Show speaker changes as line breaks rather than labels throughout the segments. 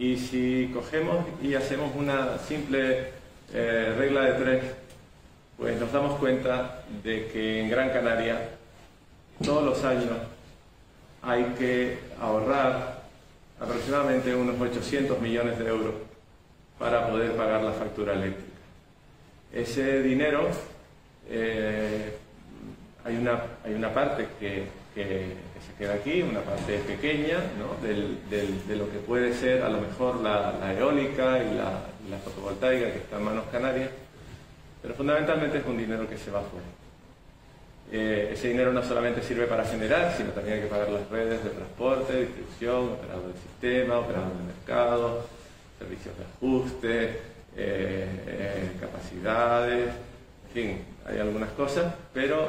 Y si cogemos y hacemos una simple regla de 3, pues nos damos cuenta de que en Gran Canaria todos los años hay que ahorrar aproximadamente unos 800 millones de euros para poder pagar la factura eléctrica. Ese dinero, hay una parte que se queda aquí, una parte pequeña, ¿no?, de lo que puede ser a lo mejor la eólica y la fotovoltaica que está en manos canarias, pero fundamentalmente es un dinero que se va fuera. Ese dinero no solamente sirve para generar, sino también hay que pagar las redes de transporte, distribución, operador del sistema, operador del mercado, servicios de ajuste, capacidades, en fin, hay algunas cosas, pero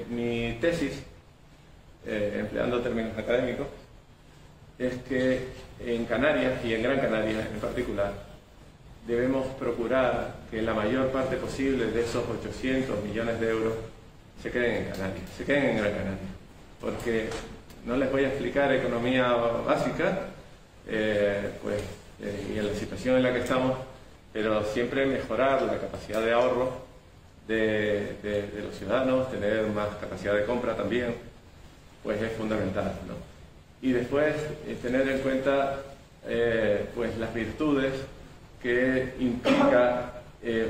mi tesis, empleando términos académicos, es que en Canarias, y en Gran Canaria en particular, debemos procurar que la mayor parte posible de esos 800 millones de euros se queden en Canarias, se queden en Gran Canaria, porque no les voy a explicar economía básica, y en la situación en la que estamos, pero siempre mejorar la capacidad de ahorro de los ciudadanos, tener más capacidad de compra también, pues es fundamental, ¿no? Y después tener en cuenta pues las virtudes que implica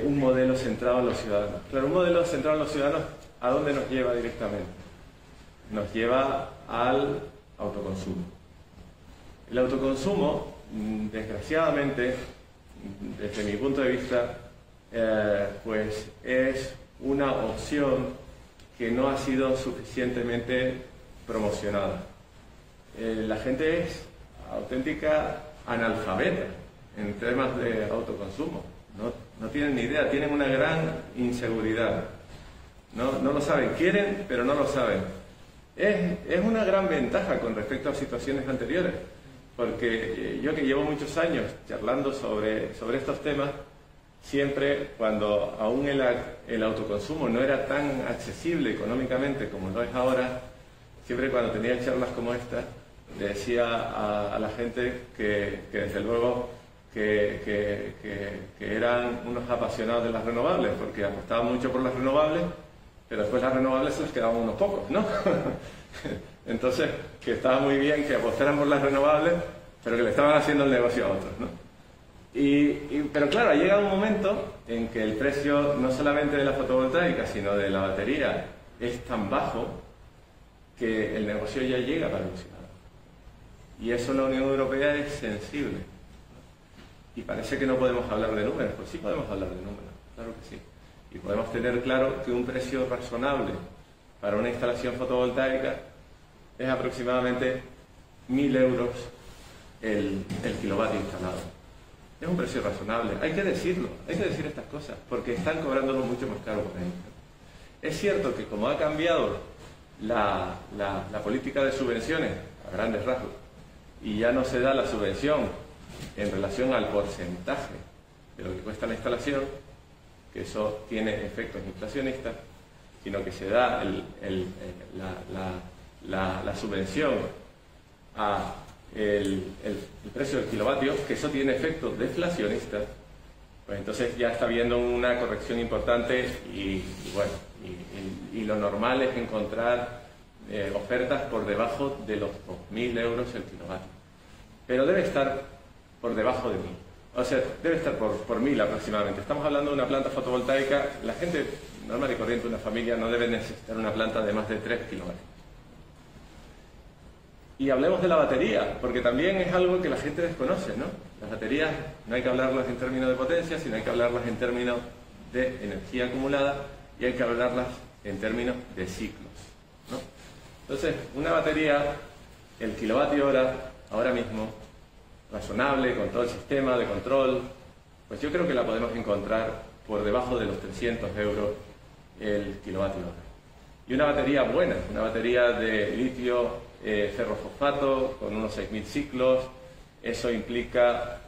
un modelo centrado en los ciudadanos. Claro, un modelo centrado en los ciudadanos, ¿a dónde nos lleva directamente? Nos lleva al autoconsumo. El autoconsumo, desgraciadamente, desde mi punto de vista, pues es una opción que no ha sido suficientemente promocionada. La gente es auténtica analfabeta en temas de autoconsumo. No tienen ni idea, tienen una gran inseguridad. No lo saben, quieren, pero no lo saben. Es una gran ventaja con respecto a situaciones anteriores, porque yo que llevo muchos años charlando sobre estos temas, siempre cuando aún el autoconsumo no era tan accesible económicamente como lo es ahora, siempre cuando tenía charlas como esta, le decía a la gente que desde luego que eran unos apasionados de las renovables, porque apostaban mucho por las renovables, pero después las renovables se les quedaban unos pocos, ¿no? Entonces, que estaba muy bien que apostaran por las renovables, pero que le estaban haciendo el negocio a otros, ¿no? Pero claro, ha llegado un momento en que el precio no solamente de la fotovoltaica, sino de la batería es tan bajo que el negocio ya llega para los ciudadanos. Y eso la Unión Europea es sensible. Y parece que no podemos hablar de números, pues sí podemos hablar de números, claro que sí. Y podemos tener claro que un precio razonable para una instalación fotovoltaica es aproximadamente 1.000 euros el kilovatio instalado. Es un precio razonable, hay que decirlo, hay que decir estas cosas, porque están cobrándolo mucho más caro por ahí. Es cierto que como ha cambiado la política de subvenciones a grandes rasgos, y ya no se da la subvención en relación al porcentaje de lo que cuesta la instalación, que eso tiene efectos inflacionistas, sino que se da la subvención a el precio del kilovatio, que eso tiene efectos deflacionistas, pues entonces ya está habiendo una corrección importante y lo normal es encontrar ofertas por debajo de los 2.000 euros el kilovatio. Pero debe estar por debajo de 1.000. O sea, debe estar por 1.000 aproximadamente. Estamos hablando de una planta fotovoltaica. La gente normal y corriente, una familia, no debe necesitar una planta de más de 3 kilovatios. Y hablemos de la batería, porque también es algo que la gente desconoce, ¿no? Las baterías no hay que hablarlas en términos de potencia, sino hay que hablarlas en términos de energía acumulada y hay que hablarlas en términos de ciclos, ¿no? Entonces, una batería, el kilovatio hora, ahora mismo, razonable, con todo el sistema de control, pues yo creo que la podemos encontrar por debajo de los 300 euros el kilovatio hora. Y una batería buena, una batería de litio ferrofosfato con unos 6.000 ciclos, eso implica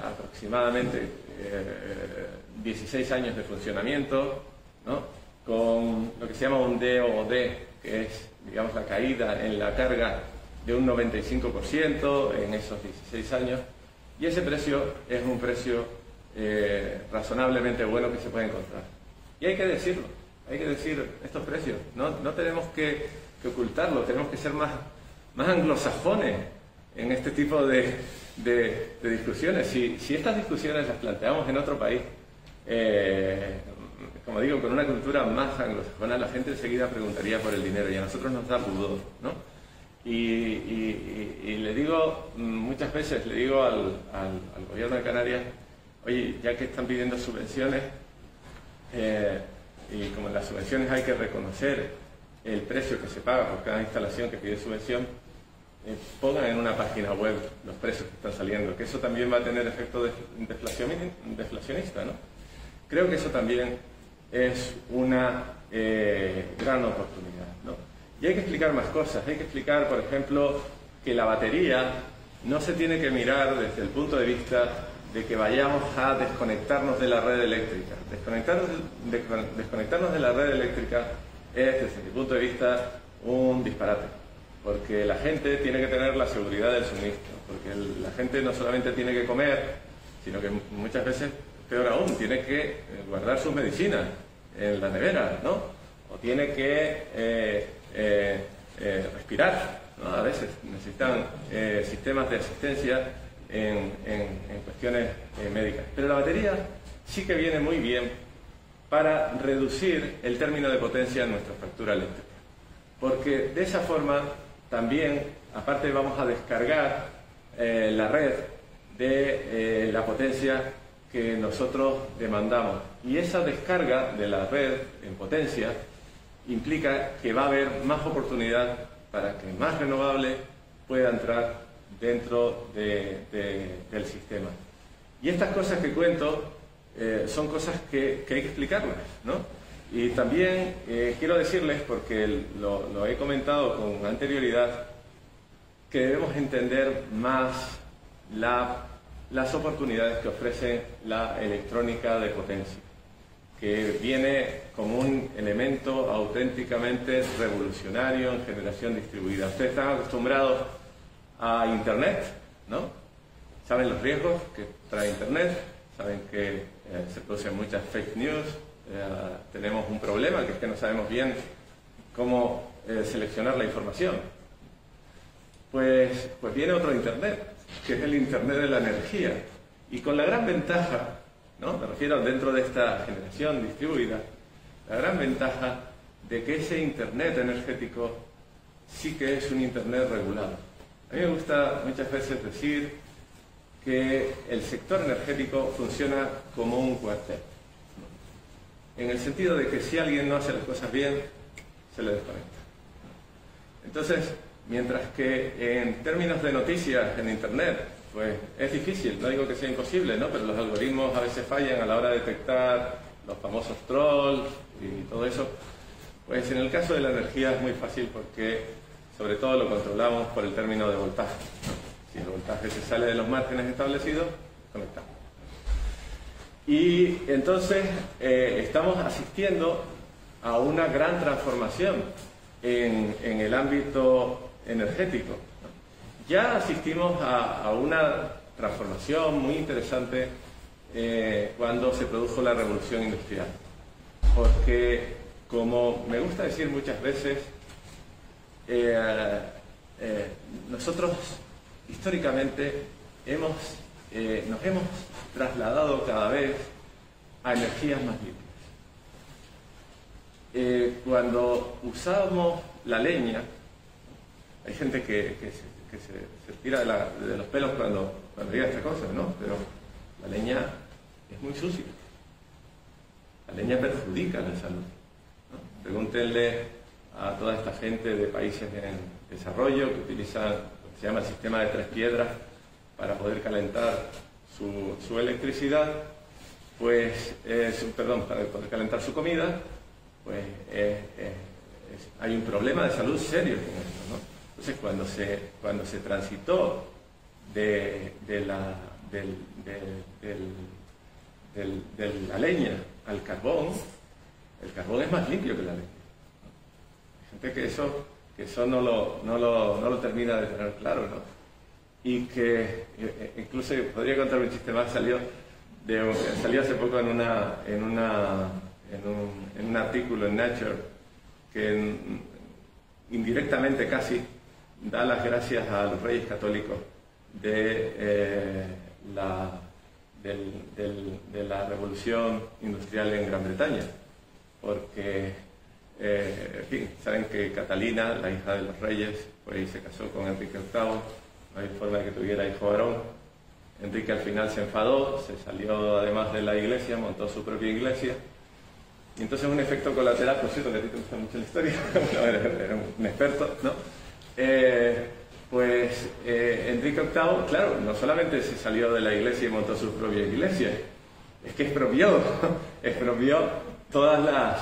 aproximadamente 16 años de funcionamiento, ¿no? Con lo que se llama un DOD, que es, digamos, la caída en la carga de un 95% en esos 16 años, y ese precio es un precio razonablemente bueno que se puede encontrar. Y hay que decirlo, hay que decir estos precios, no tenemos que ocultarlo, tenemos que ser más anglosajones en este tipo de discusiones. Si estas discusiones las planteamos en otro país, como digo, con una cultura más anglosajona, la gente enseguida preguntaría por el dinero y a nosotros nos da pudor, ¿no? Y le digo, muchas veces le digo al gobierno de Canarias, oye, ya que están pidiendo subvenciones, y como en las subvenciones hay que reconocer el precio que se paga por cada instalación que pide subvención, pongan en una página web los precios que están saliendo, que eso también va a tener efecto deflacionista, ¿no? Creo que eso también es una gran oportunidad, ¿no? Y hay que explicar más cosas. Hay que explicar, por ejemplo, que la batería no se tiene que mirar desde el punto de vista de que vayamos a desconectarnos de la red eléctrica. Desconectarnos de la red eléctrica es, desde mi punto de vista, un disparate. Porque la gente tiene que tener la seguridad del suministro. Porque la gente no solamente tiene que comer, sino que muchas veces, peor aún, tiene que guardar sus medicinas en la nevera, ¿no? O tiene que respirar, ¿no? A veces necesitan sistemas de asistencia en cuestiones médicas. Pero la batería sí que viene muy bien para reducir el término de potencia en nuestra factura eléctrica. Porque de esa forma también, aparte, vamos a descargar la red de la potencia que nosotros demandamos. Y esa descarga de la red en potencia implica que va a haber más oportunidad para que más renovable pueda entrar dentro del sistema. Y estas cosas que cuento son cosas que hay que explicarlas, ¿no? Y también quiero decirles, porque lo he comentado con anterioridad, que debemos entender más las oportunidades que ofrece la electrónica de potencia, que viene como un elemento auténticamente revolucionario en generación distribuida. Ustedes están acostumbrados a Internet, ¿no? Saben los riesgos que trae Internet, saben que se producen muchas fake news, tenemos un problema que es que no sabemos bien cómo seleccionar la información. Pues viene otro Internet, que es el Internet de la energía, y con la gran ventaja, ¿no? Me refiero dentro de esta generación distribuida, la gran ventaja de que ese Internet energético sí que es un Internet regulado. A mí me gusta muchas veces decir que el sector energético funciona como un cuartel, ¿no? En el sentido de que si alguien no hace las cosas bien, se le desconecta. Entonces, mientras que en términos de noticias en Internet, pues es difícil, no digo que sea imposible, ¿no? Pero los algoritmos a veces fallan a la hora de detectar los famosos trolls y todo eso. Pues en el caso de la energía es muy fácil porque sobre todo lo controlamos por el término de voltaje, ¿no? Si el voltaje se sale de los márgenes establecidos, conectamos. Y entonces estamos asistiendo a una gran transformación en el ámbito energético, ¿no? Ya asistimos a una transformación muy interesante cuando se produjo la revolución industrial, porque, como me gusta decir muchas veces, nosotros históricamente nos hemos trasladado cada vez a energías más limpias. Cuando usábamos la leña, hay gente que se tira de los pelos cuando diga esta cosa, ¿no? Pero la leña es muy sucia. La leña perjudica la salud, ¿no? Pregúntenle a toda esta gente de países en desarrollo que utilizan lo que se llama el sistema de 3 piedras para poder calentar su electricidad, pues, para poder calentar su comida, pues hay un problema de salud serio con esto, ¿no? Entonces, cuando se transitó de la leña al carbón, el carbón es más limpio que la leña. Hay gente que eso que eso no lo termina de tener claro, ¿no? Y que incluso podría contar un chiste más, salió hace poco en un artículo en Nature que indirectamente casi da las gracias a los reyes católicos de la revolución industrial en Gran Bretaña, porque en fin, saben que Catalina, la hija de los reyes, pues se casó con Enrique VIII, no hay forma de que tuviera hijo varón. Enrique al final se enfadó, se salió además de la iglesia, montó su propia iglesia, y entonces un efecto colateral, por cierto, que a ti te gusta mucho la historia, era un experto, ¿no? Enrique VIII, claro, no solamente se salió de la iglesia y montó su propia iglesia, es que expropió todas las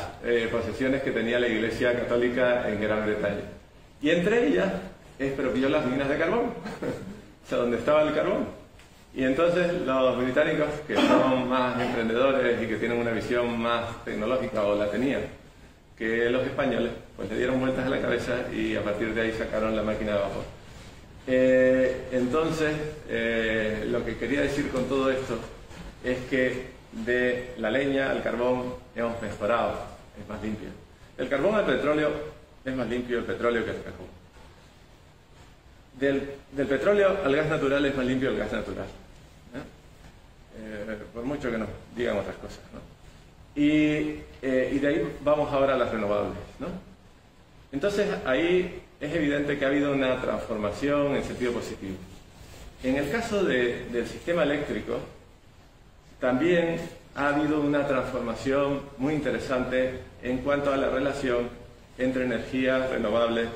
posesiones que tenía la Iglesia Católica en Gran Bretaña. Y entre ellas expropió las minas de carbón, o sea, donde estaba el carbón. Y entonces los británicos, que son más emprendedores y que tienen una visión más tecnológica, o la tenían, que los españoles, pues le dieron vueltas a la cabeza y a partir de ahí sacaron la máquina de vapor. Lo que quería decir con todo esto es que de la leña al carbón hemos mejorado, es más limpio. Del carbón al petróleo es más limpio el petróleo que el carbón. Del petróleo al gas natural es más limpio el gas natural, por mucho que nos digan otras cosas, ¿no? Y de ahí vamos ahora a las renovables, ¿no? Entonces ahí es evidente que ha habido una transformación en sentido positivo. En el caso del sistema eléctrico también ha habido una transformación muy interesante en cuanto a la relación entre energía renovable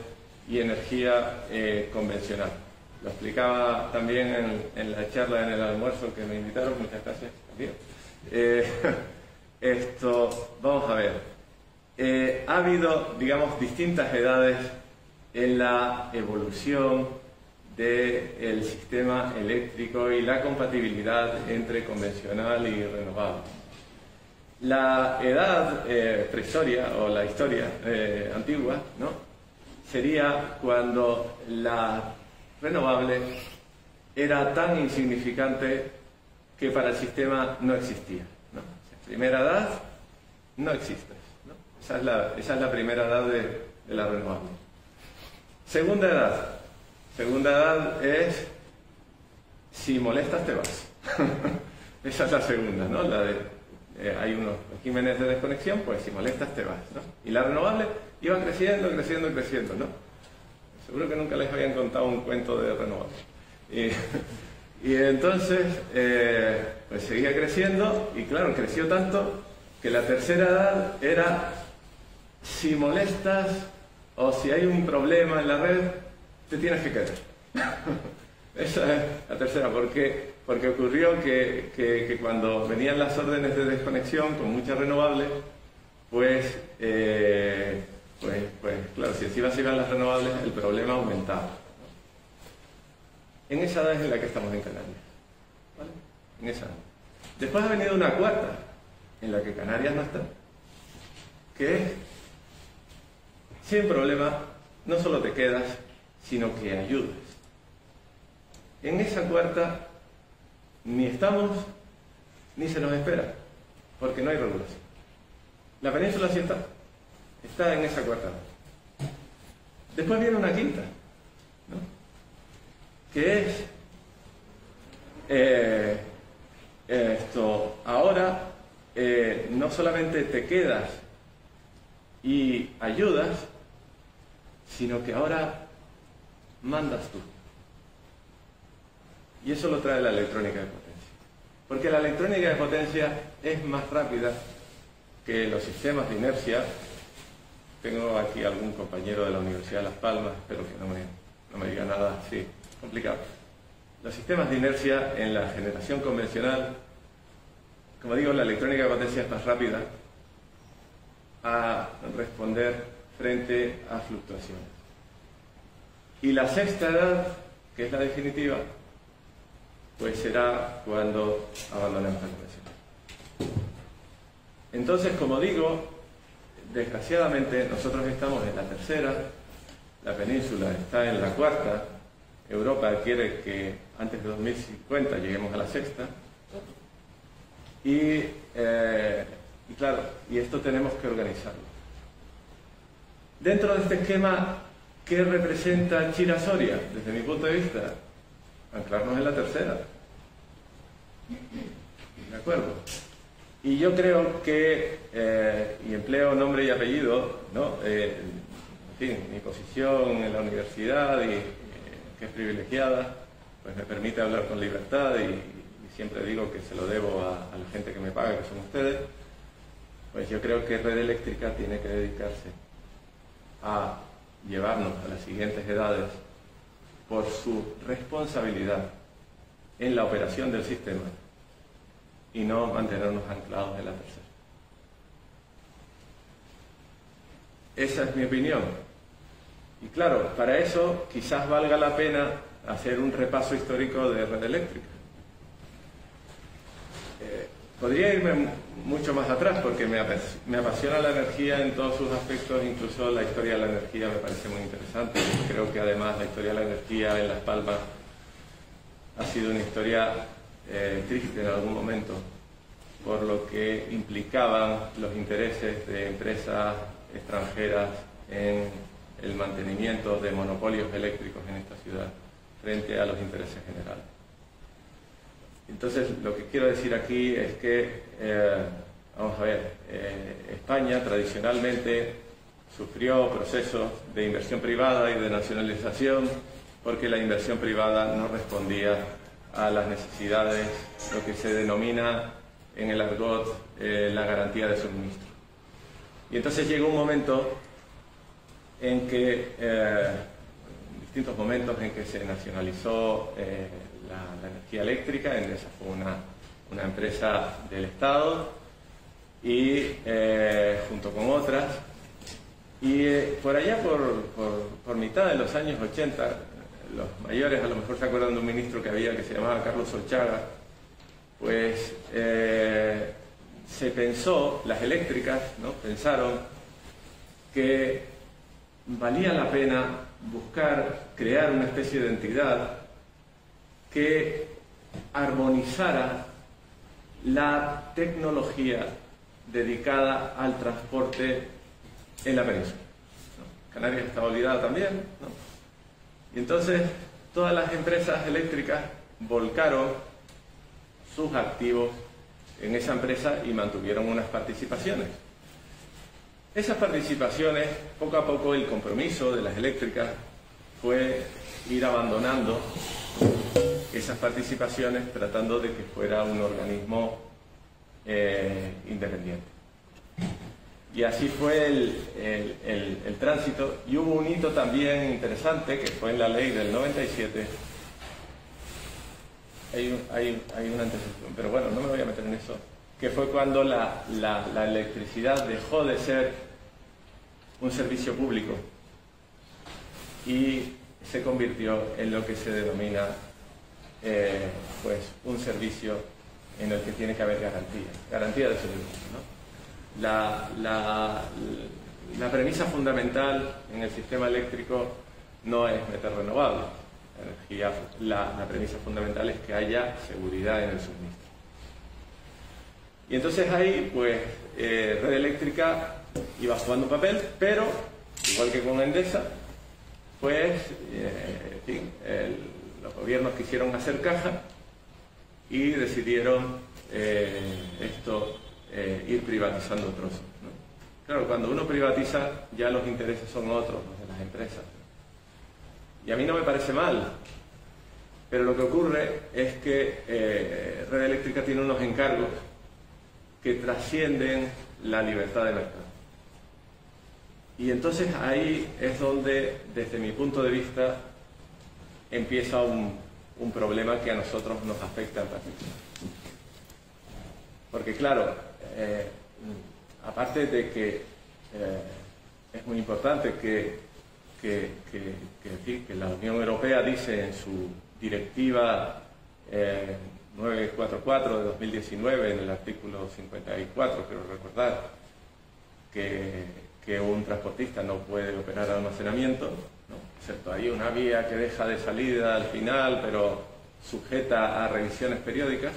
y energía convencional. Lo explicaba también en la charla en el almuerzo que me invitaron, muchas gracias también. Vamos a ver, ha habido, digamos, distintas edades en la evolución del sistema eléctrico y la compatibilidad entre convencional y renovable. La edad prehistoria o la historia antigua, ¿no?, sería cuando la renovable era tan insignificante que para el sistema no existía, ¿no? O sea, primera edad, no existe, ¿no? Esa es la primera edad de la renovable. Segunda edad es si molestas te vas. Esa es la segunda, ¿no? La de hay unos regímenes de desconexión, pues si molestas te vas, ¿no? Y la renovable iba creciendo, ¿no? Seguro que nunca les habían contado un cuento de renovable. Y entonces, pues seguía creciendo, y claro, creció tanto que la tercera edad era si molestas o si hay un problema en la red, te tienes que quedar. Esa es la tercera, porque ocurrió que cuando venían las órdenes de desconexión con muchas renovables, pues claro, si encima se iban las renovables, el problema aumentaba, ¿no? En esa edad es en la que estamos en Canarias, ¿vale? En esa edad. Después ha venido una cuarta, en la que Canarias no está, que es, sin problema, no solo te quedas, sino que ayudas. En esa cuarta ni estamos ni se nos espera, porque no hay regulación. La península sí está en esa cuarta. Después viene una quinta, ¿no?, que es ahora no solamente te quedas y ayudas, sino que ahora mandas tú. Y eso lo trae la electrónica de potencia. Porque la electrónica de potencia es más rápida que los sistemas de inercia. Tengo aquí algún compañero de la Universidad de Las Palmas, espero que no me diga nada así complicado. Los sistemas de inercia en la generación convencional, como digo, la electrónica de potencia es más rápida a responder frente a fluctuaciones. Y la sexta edad, que es la definitiva, pues será cuando abandonemos la convención. Entonces, como digo, desgraciadamente nosotros estamos en la tercera la península está en la cuarta, Europa quiere que antes de 2050 lleguemos a la sexta, y claro, y esto tenemos que organizarlo. Dentro de este esquema, ¿qué representa Chira-Soria? Desde mi punto de vista, anclarnos en la tercera. ¿De acuerdo? Y yo creo que, y empleo nombre y apellido, ¿no? En fin, mi posición en la universidad, que es privilegiada, pues me permite hablar con libertad y siempre digo que se lo debo a la gente que me paga, que son ustedes. Pues yo creo que Red Eléctrica tiene que dedicarse a llevarnos a las siguientes edades por su responsabilidad en la operación del sistema y no mantenernos anclados en la tercera. Esa es mi opinión. Y claro, para eso quizás valga la pena hacer un repaso histórico de Red Eléctrica. Podría irme mucho más atrás porque me apasiona la energía en todos sus aspectos, incluso la historia de la energía me parece muy interesante. Creo que además la historia de la energía en Las Palmas ha sido una historia triste en algún momento, por lo que implicaban los intereses de empresas extranjeras en el mantenimiento de monopolios eléctricos en esta ciudad frente a los intereses generales. Entonces, lo que quiero decir aquí es que, vamos a ver, España tradicionalmente sufrió procesos de inversión privada y de nacionalización porque la inversión privada no respondía a las necesidades, lo que se denomina en el argot la garantía de suministro. Y entonces llegó un momento en que, distintos momentos en que se nacionalizó la energía eléctrica. Endesa fue una empresa del Estado y junto con otras, y por allá por mitad de los años 80, los mayores a lo mejor se acuerdan de un ministro que había que se llamaba Carlos Solchaga, pues se pensó, las eléctricas, ¿no?, pensaron que valía la pena crear una especie de entidad que armonizara la tecnología dedicada al transporte en la península, ¿no? Canarias está olvidada también, ¿no? Y entonces todas las empresas eléctricas volcaron sus activos en esa empresa y mantuvieron unas participaciones. Esas participaciones, poco a poco el compromiso de las eléctricas fue ir abandonando esas participaciones, tratando de que fuera un organismo independiente. Y así fue el tránsito, y hubo un hito también interesante que fue en la ley del 97. Hay una antecesión, pero bueno, no me voy a meter en eso, que fue cuando la electricidad dejó de ser un servicio público y se convirtió en lo que se denomina pues un servicio en el que tiene que haber garantía de suministro, ¿no? La premisa fundamental en el sistema eléctrico no es meter renovables. La premisa fundamental es que haya seguridad en el suministro. Y entonces ahí, pues, Red Eléctrica iba jugando un papel, pero, igual que con Endesa, pues, en fin, los gobiernos quisieron hacer caja y decidieron ir privatizando trozos, ¿no? Claro, cuando uno privatiza, ya los intereses son otros, los de las empresas. Y a mí no me parece mal, pero lo que ocurre es que Red Eléctrica tiene unos encargos que trascienden la libertad de mercado. Y entonces ahí es donde, desde mi punto de vista, empieza un problema que a nosotros nos afecta en particular. Porque claro, aparte de que es muy importante que la Unión Europea dice en su directiva 944 de 2019, en el artículo 54, creo recordar, que que un transportista no puede operar almacenamiento, ¿no? Excepto hay una vía que deja de salida al final, pero sujeta a revisiones periódicas.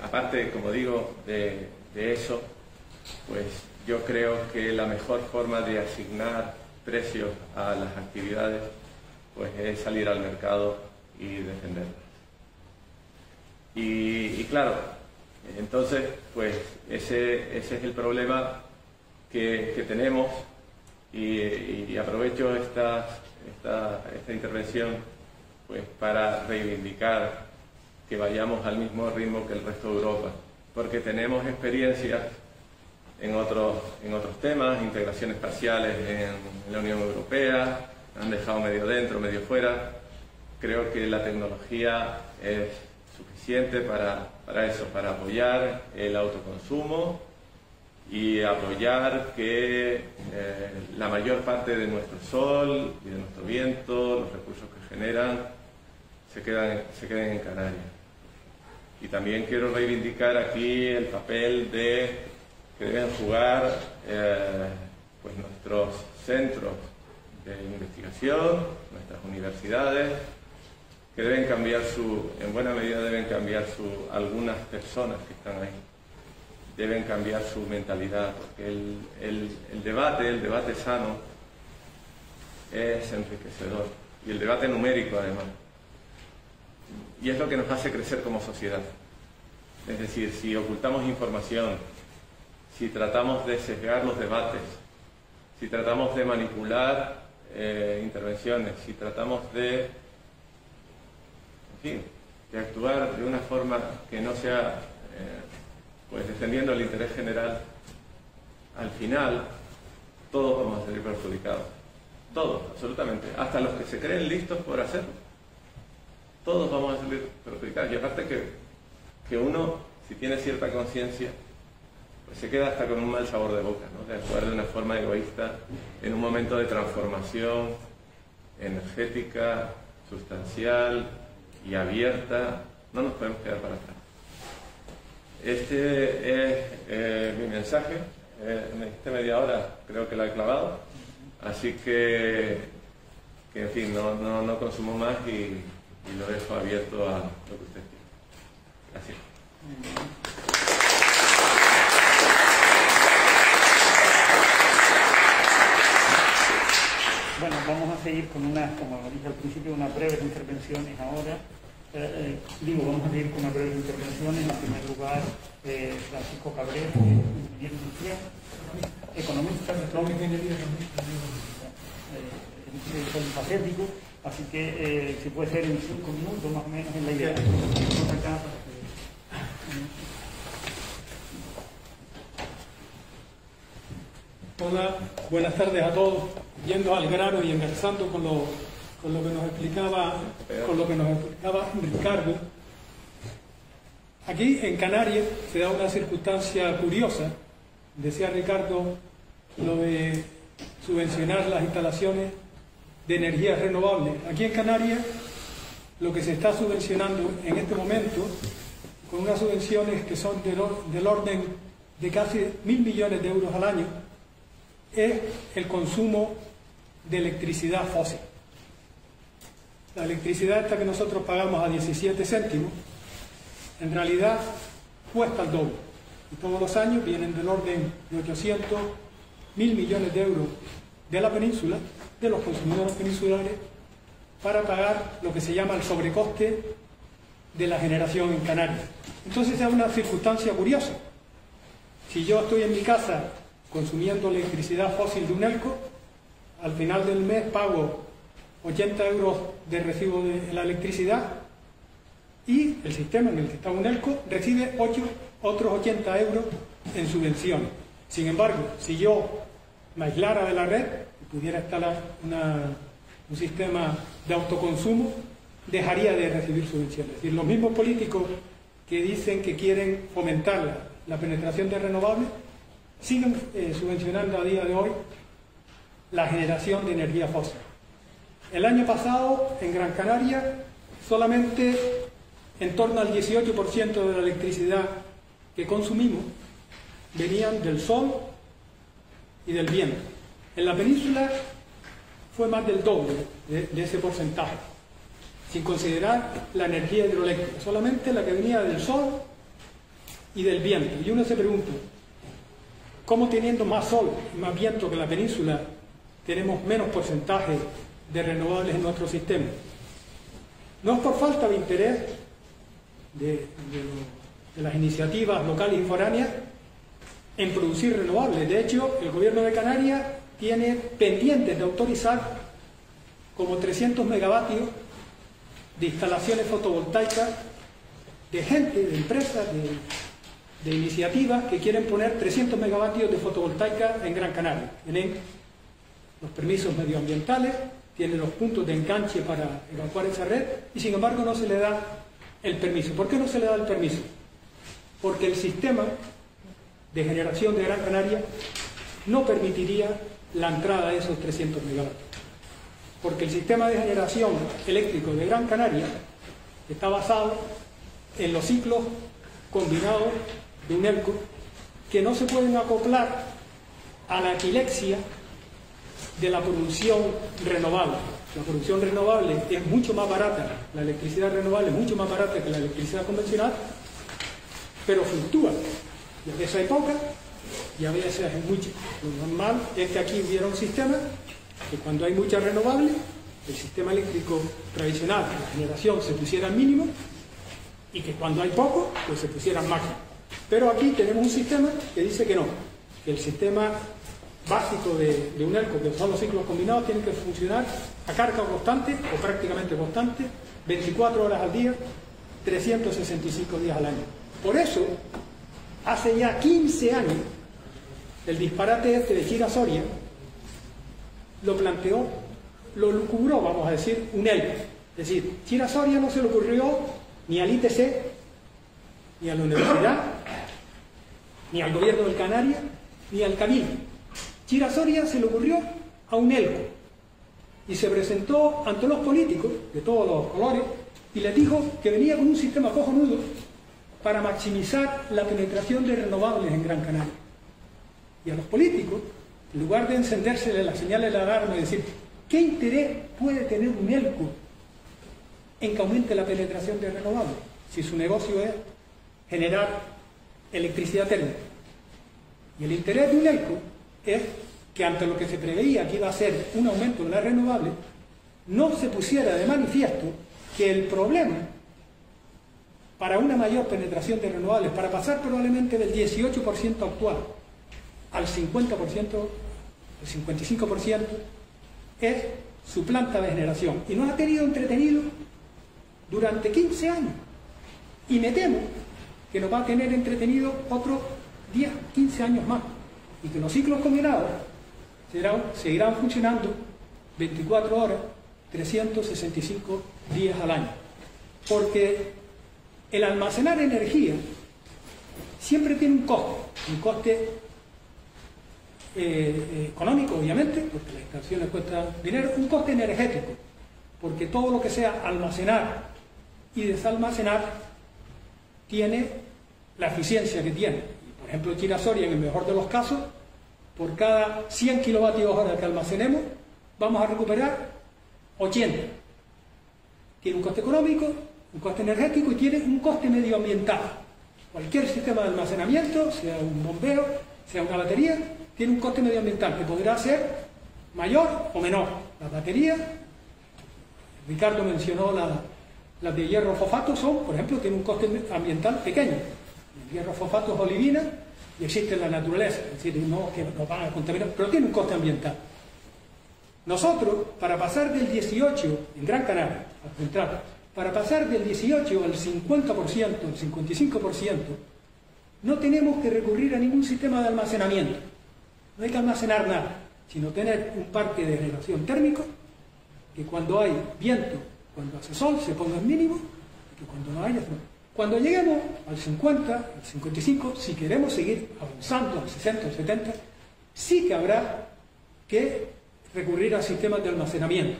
Aparte, como digo, de eso, pues yo creo que la mejor forma de asignar precios a las actividades pues es salir al mercado y defenderlas. Y claro, entonces pues ese es el problema que tenemos, y aprovecho esta intervención pues para reivindicar que vayamos al mismo ritmo que el resto de Europa, porque tenemos experiencias en otros temas, integraciones parciales en la Unión Europea, han dejado medio dentro, medio fuera. Creo que la tecnología es suficiente para eso, para apoyar el autoconsumo y apoyar que la mayor parte de nuestro sol y de nuestro viento, los recursos que generan, se queden en Canarias. Y también quiero reivindicar aquí el papel que deben jugar pues nuestros centros de investigación, nuestras universidades, que deben cambiar en buena medida deben cambiar algunas personas que están ahí, deben cambiar su mentalidad, porque el debate sano es enriquecedor, y el debate numérico además, y es lo que nos hace crecer como sociedad. Es decir, si ocultamos información, si tratamos de sesgar los debates, si tratamos de manipular intervenciones, si tratamos de actuar de una forma que no sea pues defendiendo el interés general, al final todos vamos a salir perjudicados. Todos, absolutamente. Hasta los que se creen listos por hacerlo. Todos vamos a salir perjudicados. Y aparte que uno, si tiene cierta conciencia, pues se queda hasta con un mal sabor de boca, ¿no? De actuar de una forma egoísta en un momento de transformación energética, sustancial y abierta. No nos podemos quedar para atrás. Este es mi mensaje. Me diste media hora, creo que la he clavado. Así que en fin, no consumo más y lo dejo abierto a lo que usted quiera. Gracias.
Bueno, vamos a seguir con como dije al principio, unas breves intervenciones ahora. Vamos a seguir con unas breves intervenciones. En primer lugar, Francisco Cabrera, ingeniero industrial, economista, polifacético, así que si puede ser en 5 minutos más o menos en la idea.
Hola, buenas tardes a todos. Yendo al grano y engarzando con lo que nos explicaba Ricardo. Aquí en Canarias se da una circunstancia curiosa. Decía Ricardo lo de subvencionar las instalaciones de energías renovables. Aquí en Canarias lo que se está subvencionando en este momento, con unas subvenciones que son del orden de casi 1.000 millones de euros al año, es el consumo de electricidad fósil. La electricidad esta que nosotros pagamos a 17 céntimos, en realidad cuesta el doble. Y todos los años vienen del orden de 800.000 millones de euros de la península, de los consumidores peninsulares, para pagar lo que se llama el sobrecoste de la generación en Canarias. Entonces es una circunstancia curiosa. Si yo estoy en mi casa consumiendo electricidad fósil de UNELCO, al final del mes pago 80 euros de recibo de la electricidad y el sistema en el que está UNELCO recibe otros 80 euros en subvenciones. Sin embargo, si yo me aislara de la red y pudiera instalar un sistema de autoconsumo, dejaría de recibir subvenciones. Es decir, los mismos políticos que dicen que quieren fomentar la penetración de renovables siguen subvencionando a día de hoy la generación de energía fósil. El año pasado, en Gran Canaria, solamente en torno al 18% de la electricidad que consumimos venían del sol y del viento. En la península fue más del doble de ese porcentaje, sin considerar la energía hidroeléctrica, solamente la que venía del sol y del viento. Y uno se pregunta, ¿cómo teniendo más sol y más viento que la península tenemos menos porcentaje de renovables en nuestro sistema? No es por falta de interés de las iniciativas locales y foráneas en producir renovables. De hecho, el gobierno de Canarias tiene pendientes de autorizar como 300 megavatios de instalaciones fotovoltaicas de gente, de empresas, de iniciativas que quieren poner 300 megavatios de fotovoltaica en Gran Canaria. Tienen los permisos medioambientales, tienen los puntos de enganche para evacuar esa red y sin embargo no se le da el permiso. ¿Por qué no se le da el permiso? Porque el sistema de generación de Gran Canaria no permitiría la entrada de esos 300 megavatios. Porque el sistema de generación eléctrico de Gran Canaria está basado en los ciclos combinados de UNELCO que no se pueden acoplar a la epilexia de la producción renovable. La producción renovable es mucho más barata, la electricidad renovable es mucho más barata que la electricidad convencional, pero fluctúa. Y a veces hay poca y a veces hay mucha. Lo normal es que aquí hubiera un sistema que cuando hay mucha renovable, el sistema eléctrico tradicional, la generación se pusiera al mínimo y que cuando hay poco, pues se pusiera al máximo. Pero aquí tenemos un sistema que dice que no, que el sistema básico de UNELCO, que son los ciclos combinados, tienen que funcionar a carga constante o prácticamente constante, 24 horas al día, 365 días al año. Por eso, hace ya 15 años, el disparate este de Chira Soria lo planteó, lo lucubró, vamos a decir, UNELCO. Es decir, Chira Soria no se le ocurrió ni al ITC, ni a la universidad, ni al gobierno del Canarias, ni al Cabildo. Chira Soria se le ocurrió a UNELCO y se presentó ante los políticos de todos los colores y les dijo que venía con un sistema cojonudo para maximizar la penetración de renovables en Gran Canaria. Y a los políticos, en lugar de encendérsele las señales de alarma y decir ¿qué interés puede tener UNELCO en que aumente la penetración de renovables si su negocio es generar electricidad térmica? Y el interés de UNELCO es que ante lo que se preveía que iba a ser un aumento de las renovables, no se pusiera de manifiesto que el problema para una mayor penetración de renovables, para pasar probablemente del 18% actual al 50%, al 55%, es su planta de generación. Y nos ha tenido entretenido durante 15 años. Y me temo que nos va a tener entretenido otros 10, 15 años más. Y que los ciclos combinados seguirán funcionando 24 horas, 365 días al año. Porque el almacenar energía siempre tiene un coste económico, obviamente, porque las instalaciones cuestan dinero, un coste energético, porque todo lo que sea almacenar y desalmacenar tiene la eficiencia que tiene. Y, por ejemplo, Chira Soria, en el mejor de los casos, por cada 100 kilovatios hora que almacenemos, vamos a recuperar 80. Tiene un coste económico, un coste energético y tiene un coste medioambiental. Cualquier sistema de almacenamiento, sea un bombeo, sea una batería, tiene un coste medioambiental que podrá ser mayor o menor. Las baterías, Ricardo mencionó las de hierro fosfato, por ejemplo, tienen un coste ambiental pequeño. El hierro fosfato es olivina y existe en la naturaleza, es decir, no que nos van a contaminar, pero tiene un coste ambiental. Nosotros, para pasar del 18 en Gran Canaria, al central, para pasar del 18 al 50%, al 55%, no tenemos que recurrir a ningún sistema de almacenamiento. No hay que almacenar nada, sino tener un parque de generación térmico que cuando hay viento, cuando hace sol, se ponga al mínimo, y que cuando no haya... Cuando lleguemos al 50, al 55, si queremos seguir avanzando al 60, al 70, sí que habrá que recurrir a sistemas de almacenamiento.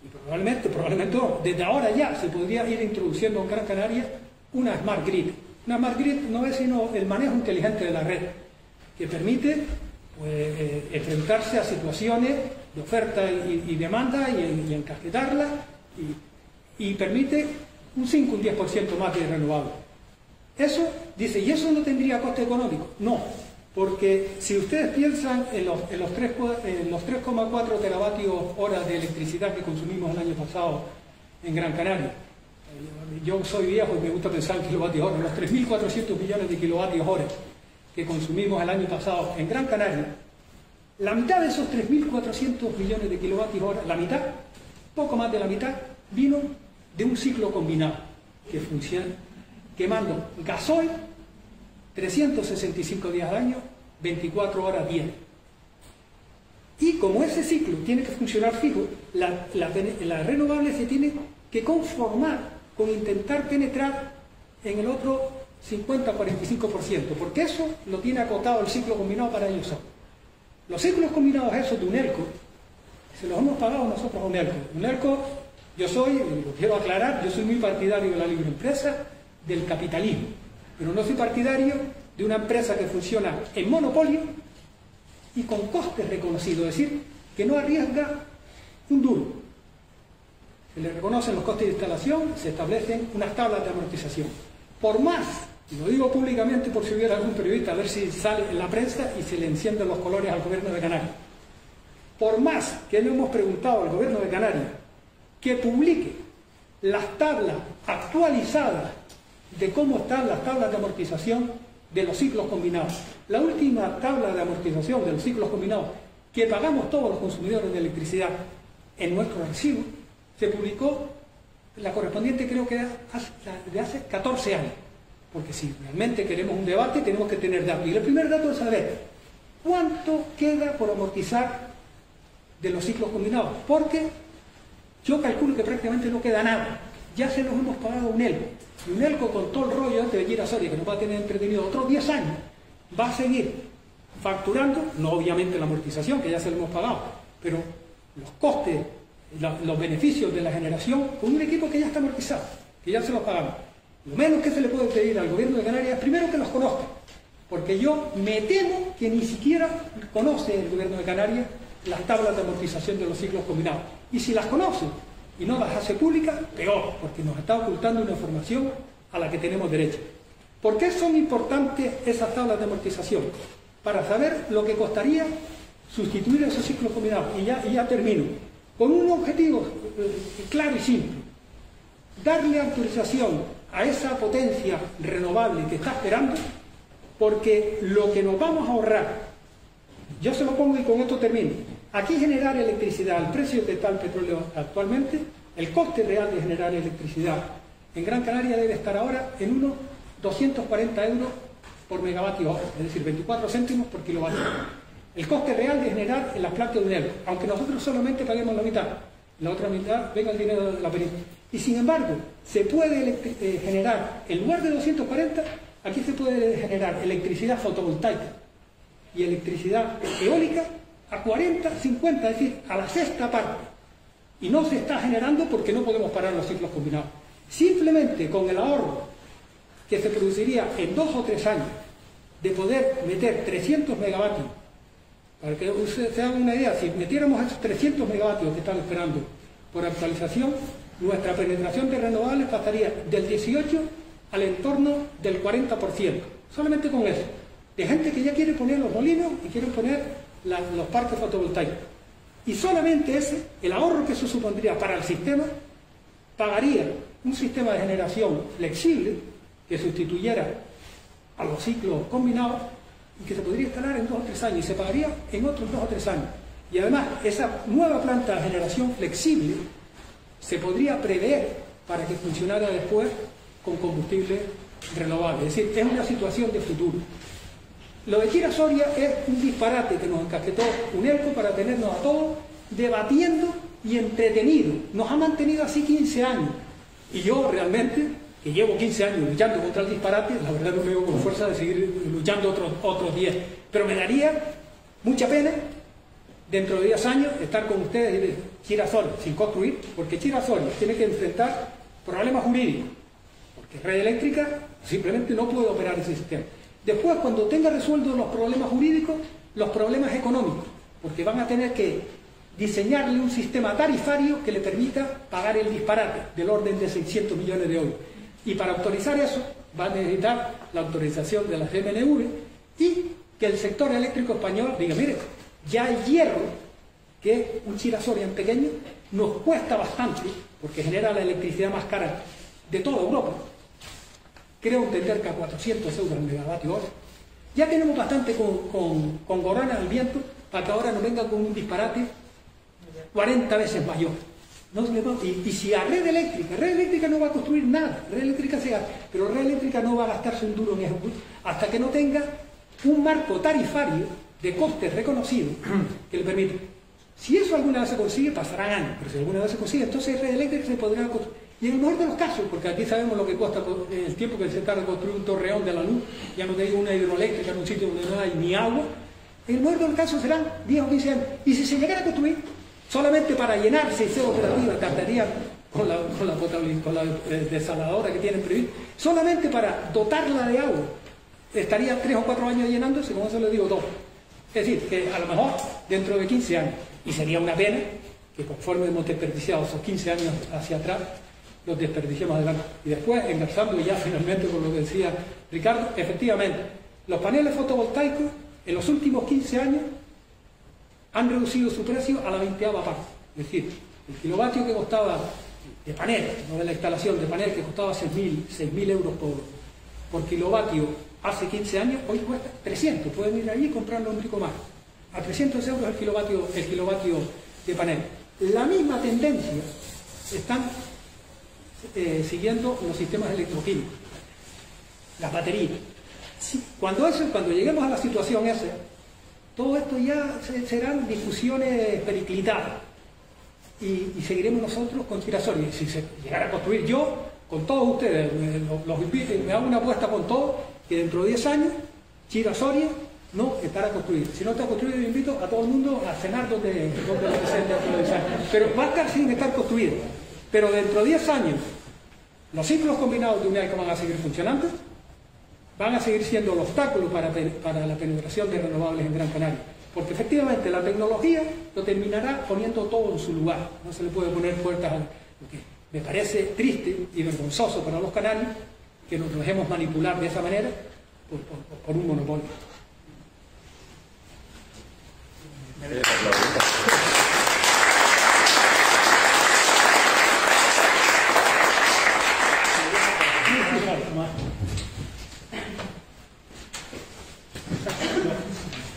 Y probablemente no, desde ahora ya se podría ir introduciendo en Gran Canaria una Smart Grid. Una Smart Grid no es sino el manejo inteligente de la red, que permite pues, enfrentarse a situaciones de oferta y demanda y encajetarla y permite un 5, un 10% más de renovables. Eso, dice, ¿y eso no tendría coste económico? No, porque si ustedes piensan en los 3,4 teravatios horas de electricidad que consumimos el año pasado en Gran Canaria, yo soy viejo y me gusta pensar en kilovatios hora, los 3.400 millones de kilovatios hora que consumimos el año pasado en Gran Canaria, la mitad de esos 3.400 millones de kilovatios hora, la mitad, poco más de la mitad, vino de un ciclo combinado que funciona quemando gasoil 365 días al año, 24 horas diarias. Y como ese ciclo tiene que funcionar fijo, la renovable se tiene que conformar con intentar penetrar en el otro 50-45%, porque eso lo tiene acotado el ciclo combinado para ellos solos. Los ciclos combinados esos de UNELCO, se los hemos pagado nosotros a UNELCO. UNELCO, yo soy, lo quiero aclarar, yo soy muy partidario de la libre empresa, del capitalismo, pero no soy partidario de una empresa que funciona en monopolio y con costes reconocidos, es decir, que no arriesga un duro. Se le reconocen los costes de instalación, se establecen unas tablas de amortización. Por más, y lo digo públicamente por si hubiera algún periodista, a ver si sale en la prensa y se le encienden los colores al gobierno de Canarias. Por más que le hemos preguntado al gobierno de Canarias que publique las tablas actualizadas de cómo están las tablas de amortización de los ciclos combinados. La última tabla de amortización de los ciclos combinados que pagamos todos los consumidores de electricidad en nuestro recibo, se publicó la correspondiente, creo que de hace 14 años. Porque si realmente queremos un debate, tenemos que tener datos. Y el primer dato es saber cuánto queda por amortizar de los ciclos combinados. Porque yo calculo que prácticamente no queda nada. Ya se los hemos pagado a UNELCO. Y UNELCO, con todo el rollo de Girasoli, que nos va a tener entretenido otros 10 años, va a seguir facturando, no obviamente la amortización, que ya se lo hemos pagado, pero los costes, los beneficios de la generación con un equipo que ya está amortizado, que ya se los pagamos. Lo menos que se le puede pedir al gobierno de Canarias es primero que los conozca, porque yo me temo que ni siquiera conoce el gobierno de Canarias las tablas de amortización de los ciclos combinados. Y si las conoce y no las hace públicas, peor, porque nos está ocultando una información a la que tenemos derecho. ¿Por qué son importantes esas tablas de amortización? Para saber lo que costaría sustituir esos ciclos combinados. Y ya termino. Con un objetivo claro y simple. Darle autorización a esa potencia renovable que está esperando, porque lo que nos vamos a ahorrar, yo se lo pongo y con esto termino. Aquí generar electricidad al precio que está el petróleo actualmente, el coste real de generar electricidad en Gran Canaria debe estar ahora en unos 240 euros por megavatio hora, es decir, 24 céntimos por kilovatio. El coste real de generar en las plantas de UNELCO, aunque nosotros solamente paguemos la mitad, la otra mitad venga el dinero de la península. Y sin embargo, se puede generar, en lugar de 240, aquí se puede generar electricidad fotovoltaica y electricidad eólica a 40, 50, es decir, a la sexta parte. Y no se está generando porque no podemos parar los ciclos combinados. Simplemente con el ahorro que se produciría en 2 o 3 años de poder meter 300 megavatios, para que ustedes se hagan una idea, si metiéramos esos 300 megavatios que están esperando por actualización, nuestra penetración de renovables pasaría del 18 al entorno del 40%, solamente con eso, de gente que ya quiere poner los molinos y quiere poner los parques fotovoltaicos. Y solamente ese, el ahorro que eso supondría para el sistema, pagaría un sistema de generación flexible que sustituyera a los ciclos combinados y que se podría instalar en 2 o 3 años y se pagaría en otros 2 o 3 años. Y además, esa nueva planta de generación flexible se podría prever para que funcionara después con combustible renovable. Es decir, es una situación de futuro. Lo de Chira-Soria es un disparate que nos encasquetó UNELCO para tenernos a todos debatiendo y entretenidos. Nos ha mantenido así 15 años. Y yo realmente, que llevo 15 años luchando contra el disparate, la verdad no me veo con fuerza de seguir luchando otros 10. Pero me daría mucha pena, dentro de 10 años, estar con ustedes y decir Chira-Soria sin construir, porque Chira-Soria tiene que enfrentar problemas jurídicos. Porque Red Eléctrica simplemente no puede operar ese sistema. Después, cuando tenga resueltos los problemas jurídicos, los problemas económicos.
porque van a tener que diseñarle un sistema tarifario que le permita pagar el disparate del orden de 600 millones de euros. Y para autorizar eso va a necesitar la autorización de la CNMV y que el sector eléctrico español diga, mire, ya el hierro, que es un Chira-Soria en pequeño, nos cuesta bastante, porque genera la electricidad más cara de toda Europa. Creo entender que a 400 euros el megavatio hora. Ya tenemos bastante con Corona al viento, para que ahora nos venga con un disparate 40 veces mayor. Y si a Red Eléctrica no va a construir nada, Red Eléctrica se gasta, pero Red Eléctrica no va a gastarse un duro en eso, hasta que no tenga un marco tarifario de costes reconocidos que le permita. Si eso alguna vez se consigue, pasarán años, pero si alguna vez se consigue, entonces Red Eléctrica se podrá construir. Y en el mejor de los casos, porque aquí sabemos lo que cuesta el tiempo que se tarda construir un torreón de la luz, ya no te digo una hidroeléctrica en un sitio donde no hay ni agua, en el mejor de los casos serán 10 o 15 años. Y si se llegara a construir, solamente para llenarse y ser operativa, tardaría con la desaladora que tienen previsto, solamente para dotarla de agua, estaría 3 o 4 años llenándose, como eso le digo todo. Es decir, que a lo mejor dentro de 15 años, y sería una pena que conforme hemos desperdiciado esos 15 años hacia atrás, los desperdiciemos adelante. Y después, engarzando ya finalmente con lo que decía Ricardo, efectivamente, los paneles fotovoltaicos en los últimos 15 años han reducido su precio a la 20ª parte. Es decir, el kilovatio que costaba de panel, no de la instalación de panel, que costaba 6.000 euros por kilovatio hace 15 años, hoy cuesta 300. Pueden ir allí y comprarlo un rico más. A 300 euros el kilovatio de panel. La misma tendencia están siguiendo los sistemas electroquímicos, las baterías. Sí, cuando lleguemos a la situación esa, todo esto ya serán discusiones periclitadas y seguiremos nosotros con Chira-Soria. Y si se llegara a construir, yo con todos ustedes los invito y me hago una apuesta con todos que dentro de 10 años Chira-Soria no estará construido. Si no está construido, yo invito a todo el mundo a cenar donde sea dentro de 10 años. Pero va a estar sin estar construido. Pero dentro de 10 años, los ciclos combinados de UNEAICO van a seguir funcionando, van a seguir siendo el obstáculo para la penetración de renovables en Gran Canaria. Porque efectivamente la tecnología lo terminará poniendo todo en su lugar. No se le puede poner puertas a lo que me parece triste y vergonzoso para los canarios que nos dejemos manipular de esa manera por un monopolio.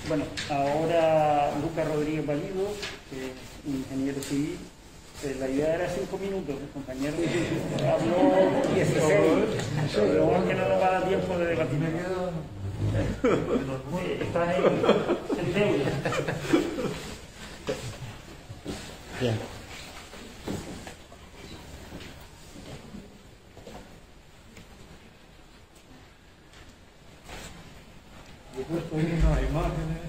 Bueno, ahora Lucas Rodríguez Valido, ingeniero civil. La idea era 5 minutos, el compañero habló 16, pero que no nos va a dar tiempo de debatir. Estás en deuda.
Bien.
Yo he puesto ahí unas imágenes,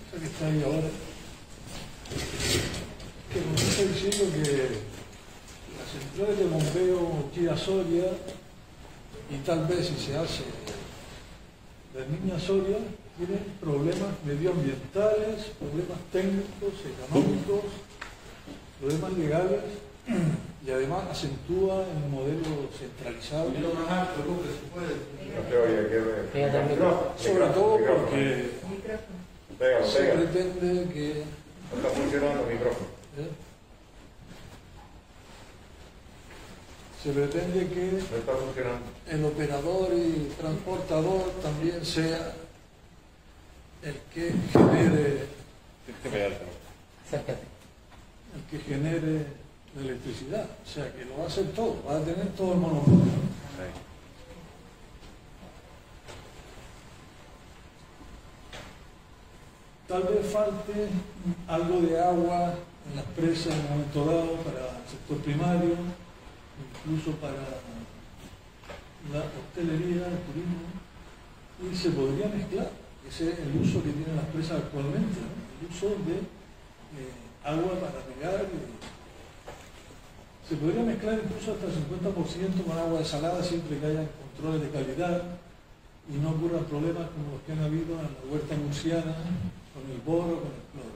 esa que está ahí ahora, que nos está diciendo que las centrales de bombeo Chira-Soria, y tal vez si se hace la niña Soria, tienen problemas medioambientales, problemas técnicos, económicos, problemas legales, y además acentúa el modelo centralizado. Sobre todo porque se pretende que...
No está funcionando el micrófono.
Se pretende que
No está funcionando.
el operador y transportador también sea el que genere la electricidad. O sea, que lo va a hacer todo, va a tener todo el monopolio. Tal vez falte algo de agua en las presas en un momento dado para el sector primario, incluso para la hostelería, el turismo, y se podría mezclar. Ese es el uso que tienen las presas actualmente, ¿no? El uso de agua para regar. Se podría mezclar incluso hasta el 50% con agua desalada siempre que haya controles de calidad y no ocurran problemas como los que han habido en la huerta murciana, con el boro, con el cloro.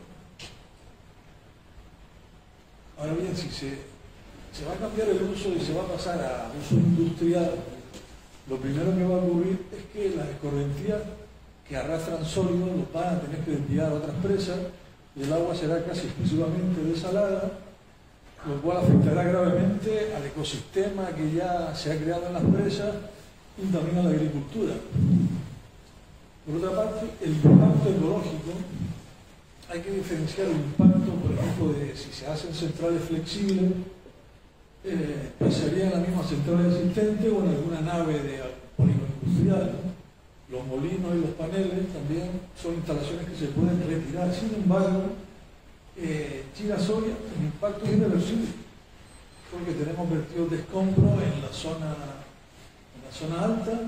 se va a cambiar el uso y se va a pasar a uso industrial, lo primero que va a ocurrir es que las escorrentías que arrastran sólidos los van a tener que desviar a otras presas y el agua será casi exclusivamente desalada, lo cual afectará gravemente al ecosistema que ya se ha creado en las presas y también a la agricultura. Por otra parte, el impacto ecológico, hay que diferenciar el impacto, por ejemplo, de si se hacen centrales flexibles, pues sería en la misma central existente o en alguna nave de polígono industrial, ¿no? Los molinos y los paneles también son instalaciones que se pueden retirar. Sin embargo, Chira-Soria, el impacto es irreversible, porque tenemos vertidos de escombros en la zona alta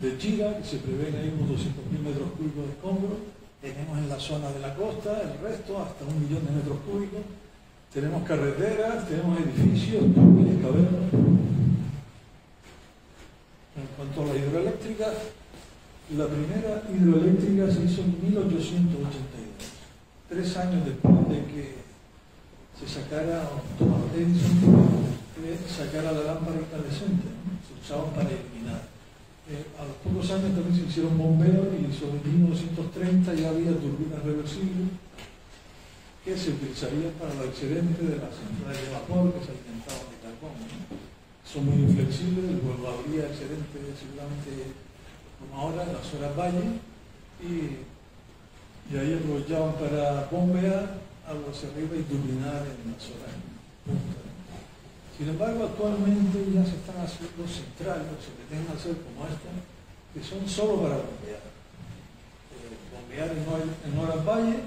de Chira, que se prevén ahí unos 200.000 metros cúbicos de escombros. Tenemos en la zona de la costa, el resto, hasta 1 millón de metros cúbicos. Tenemos carreteras, tenemos edificios, túneles, cavernas. En cuanto a las hidroeléctricas, la primera hidroeléctrica se hizo en 1882, 3 años después de que se sacara Thomas Edison, que sacara la lámpara incandescente, ¿no? Se usaban para iluminar. A los pocos años también se hicieron bombeos y sobre 1930 ya había turbinas reversibles que se utilizarían para los excedentes de las centrales de vapor que se alimentaban de carbón, ¿no? Son muy inflexibles, luego habría excedentes seguramente como ahora en las horas valle y ahí aprovechaban para bombear algo hacia arriba y turbinar en las horas punta. Sin embargo, actualmente ya se están haciendo centrales, se pretenden hacer como esta, que son solo para bombear. Bombear en horas valle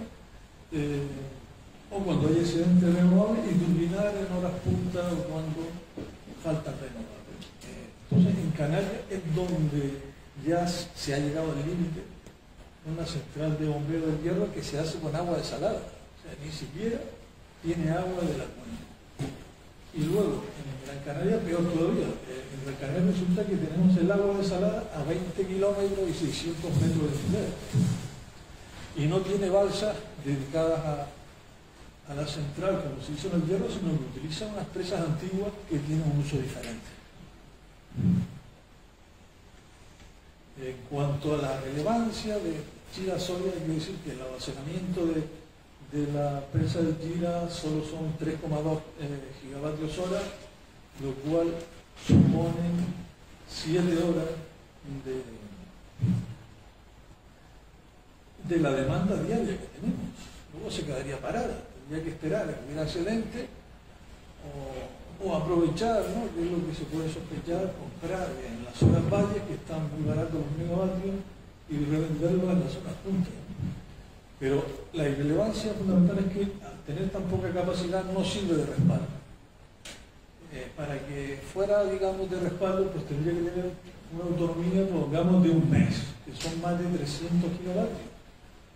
o cuando hay excedente renovable y turbinar en horas punta o cuando falta renovable. Entonces, en Canarias es donde ya se ha llegado al límite una central de bombeo del hierro que se hace con agua desalada. O sea, ni siquiera tiene agua de la cuenca. Y luego, en Gran Canaria, peor todavía. En Gran Canaria resulta que tenemos el agua desalada a 20 kilómetros y 600 metros de nivel. Y no tiene balsas dedicadas a la central, como se hizo en el hierro, sino que utilizan unas presas antiguas que tienen un uso diferente. En cuanto a la relevancia de Chira-Soria, hay que decir que el almacenamiento de la presa de Chira solo son 3,2 gigavatios hora, lo cual supone 7 horas de la demanda diaria que tenemos. Luego se quedaría parada, tendría que esperar a que hubiera excedente o aprovechar, ¿no? Que es lo que se puede sospechar, comprar en las zonas valles que están muy baratos los megavatios y revenderlos en las zonas puntas. Pero la irrelevancia fundamental es que al tener tan poca capacidad no sirve de respaldo. Para que fuera, digamos, de respaldo, pues tendría que tener una autonomía, pongamos, de un mes, que son más de 300 gigavatios.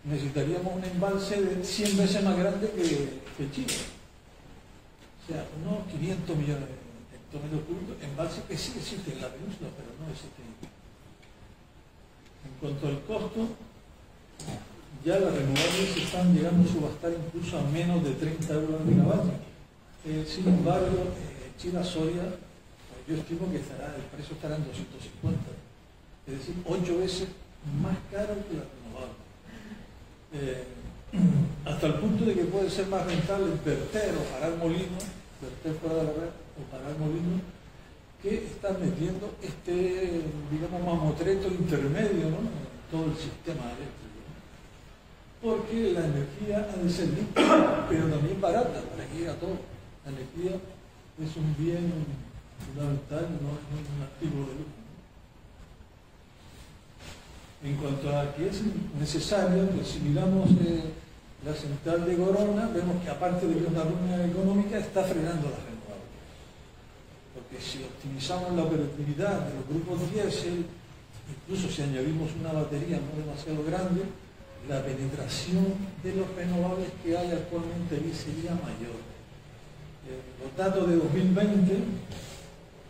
Necesitaríamos un embalse de 100 veces más grande que Chile. O sea, unos 500 millones de hectómetros cúbicos, embalses que sí existen en la península, pero no existen. En cuanto al costo, ya las renovables están llegando a subastar incluso a menos de 30 euros al megavatio. Sin embargo, Chira-Soria, yo estimo que el precio estará en 250, es decir, 8 veces más caro que las renovables. Hasta el punto de que puede ser más rentable verter o parar molinos, verter fuera de la red o parar molinos, que están metiendo digamos, mamotreto intermedio, ¿no? En todo el sistema eléctrico, ¿no? Porque la energía ha de ser limpia, pero también barata para que llegue a todo. La energía es un bien fundamental, no es un activo de lujo. En cuanto a que es necesario, pues si miramos la central de Gorona, vemos que aparte de que es una ruina económica, está frenando las renovables. Porque si optimizamos la operatividad de los grupos diésel, incluso si añadimos una batería no demasiado grande, la penetración de los renovables que hay actualmente ahí sería mayor. Los datos de 2020,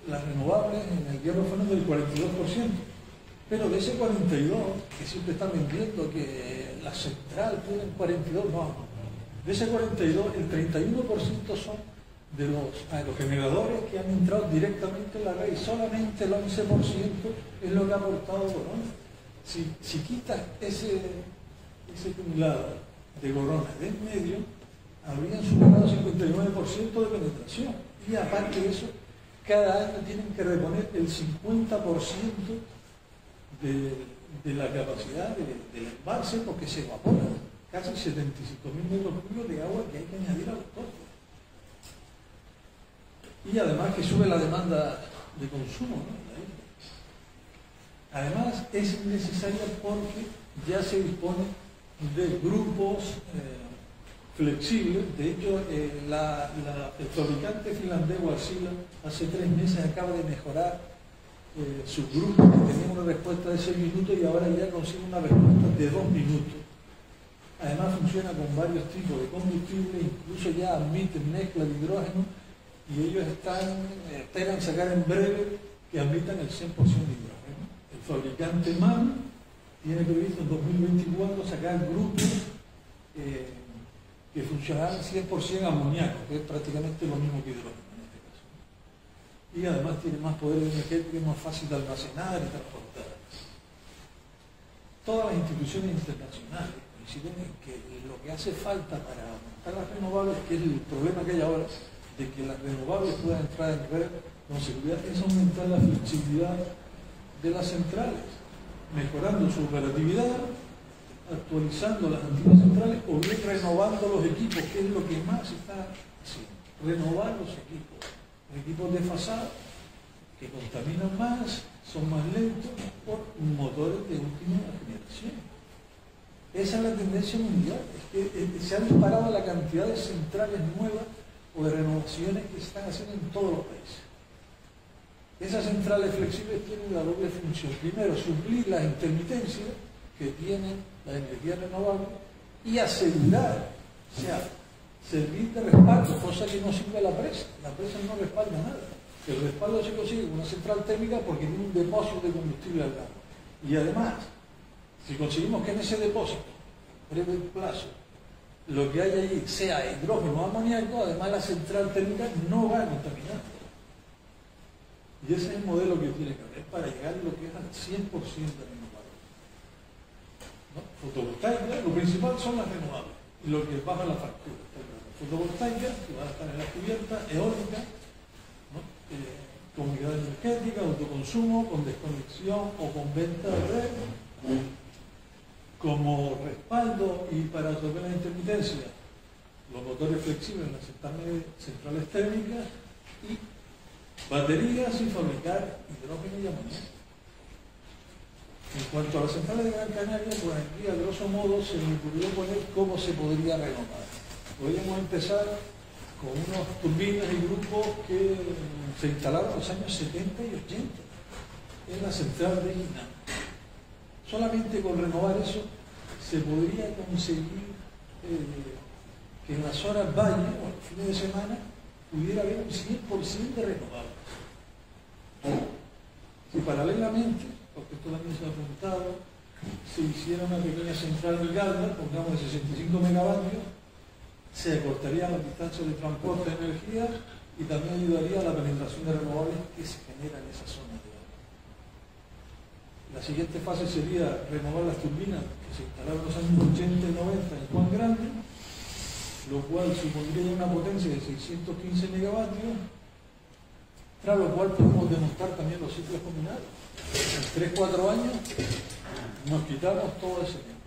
las renovables en el hierro fueron del 42%. Pero de ese 42, que siempre están vendiendo que la central tiene 42, no. De ese 42, el 31% son de los aerogeneradores que han entrado directamente en la red, y solamente el 11% es lo que ha aportado Corona. Si quitas ese acumulado de Corona de en medio, habrían superado 59% de penetración. Y aparte de eso, cada año tienen que reponer el 50% de la capacidad del embalse, porque se evapora casi 75.000 metros cúbicos de agua que hay que añadir a los pozos. Y además que sube la demanda de consumo, ¿no? Además es necesaria porque ya se dispone de grupos flexibles. De hecho, el fabricante finlandés Wärtsilä hace 3 meses acaba de mejorar su grupo, que tenía una respuesta de 6 minutos y ahora ya consigue una respuesta de 2 minutos. Además funciona con varios tipos de combustible, incluso ya admiten mezcla de hidrógeno, y ellos esperan sacar en breve que admitan el 100% de hidrógeno. El fabricante MAN tiene previsto en 2024 sacar grupos que funcionarán 100% amoníaco, que es prácticamente lo mismo que hidrógeno en este caso. Y además tiene más poder energético y más fácil de almacenar y transportar. Todas las instituciones internacionales coinciden en que lo que hace falta para aumentar las renovables, que es el problema que hay ahora, de que las renovables puedan entrar en red con seguridad, es aumentar la flexibilidad de las centrales, mejorando su operatividad, actualizando las antiguas centrales o bien renovando los equipos, que es lo que más está haciendo. Renovar los equipos desfasados, que contaminan más, son más lentos por motores de última generación. Esa es la tendencia mundial, es que se ha disparado la cantidad de centrales nuevas o de renovaciones que se están haciendo en todos los países. Esas centrales flexibles tienen la doble función. Primero, suplir las intermitencias que tienen la energía renovable y asegurar, o sea, servir de respaldo, cosa que no sirve a la presa. La presa no respalda nada. El respaldo se consigue con una central térmica porque tiene un depósito de combustible al lado. Y además, si conseguimos que en ese depósito, a breve plazo, lo que hay allí sea hidrógeno o amoníaco, además la central térmica no va a contaminar. Y ese es el modelo que tiene que haber para llegar a lo que es al 100% de renovables. ¿No? Fotovoltaica, lo principal son las renovables y lo que baja la factura. Fotovoltaica, que va a estar en la cubierta, eólica, ¿no? Comunidad energética, autoconsumo, con desconexión o con venta de red, como respaldo y para resolver la intermitencia, los motores flexibles en las centrales térmicas y baterías y fabricar hidrógeno y amoníaco. En cuanto a las centrales de Gran Canaria, pues aquí a grosso modo se me ocurrió poner cómo se podría renovar. Podríamos empezar con unos turbinas y grupos que se instalaron en los años 70 y 80 en la central de Guinam. Solamente con renovar eso se podría conseguir que en las horas valle o los fines de semana pudiera haber un 100% de renovables. Si paralelamente, porque esto también se ha apuntado, se hiciera una pequeña central en Galda, pongamos de 65 megavatios, se acortaría la distancia de transporte de energía y también ayudaría a la penetración de renovables que se genera en esa zona de agua. La siguiente fase sería renovar las turbinas que se instalaron en los años 80 y 90 en Juan Grande, lo cual supondría una potencia de 615 megavatios, tras lo cual podemos demostrar también los ciclos combinados. En 3-4 años nos quitamos todo ese tiempo.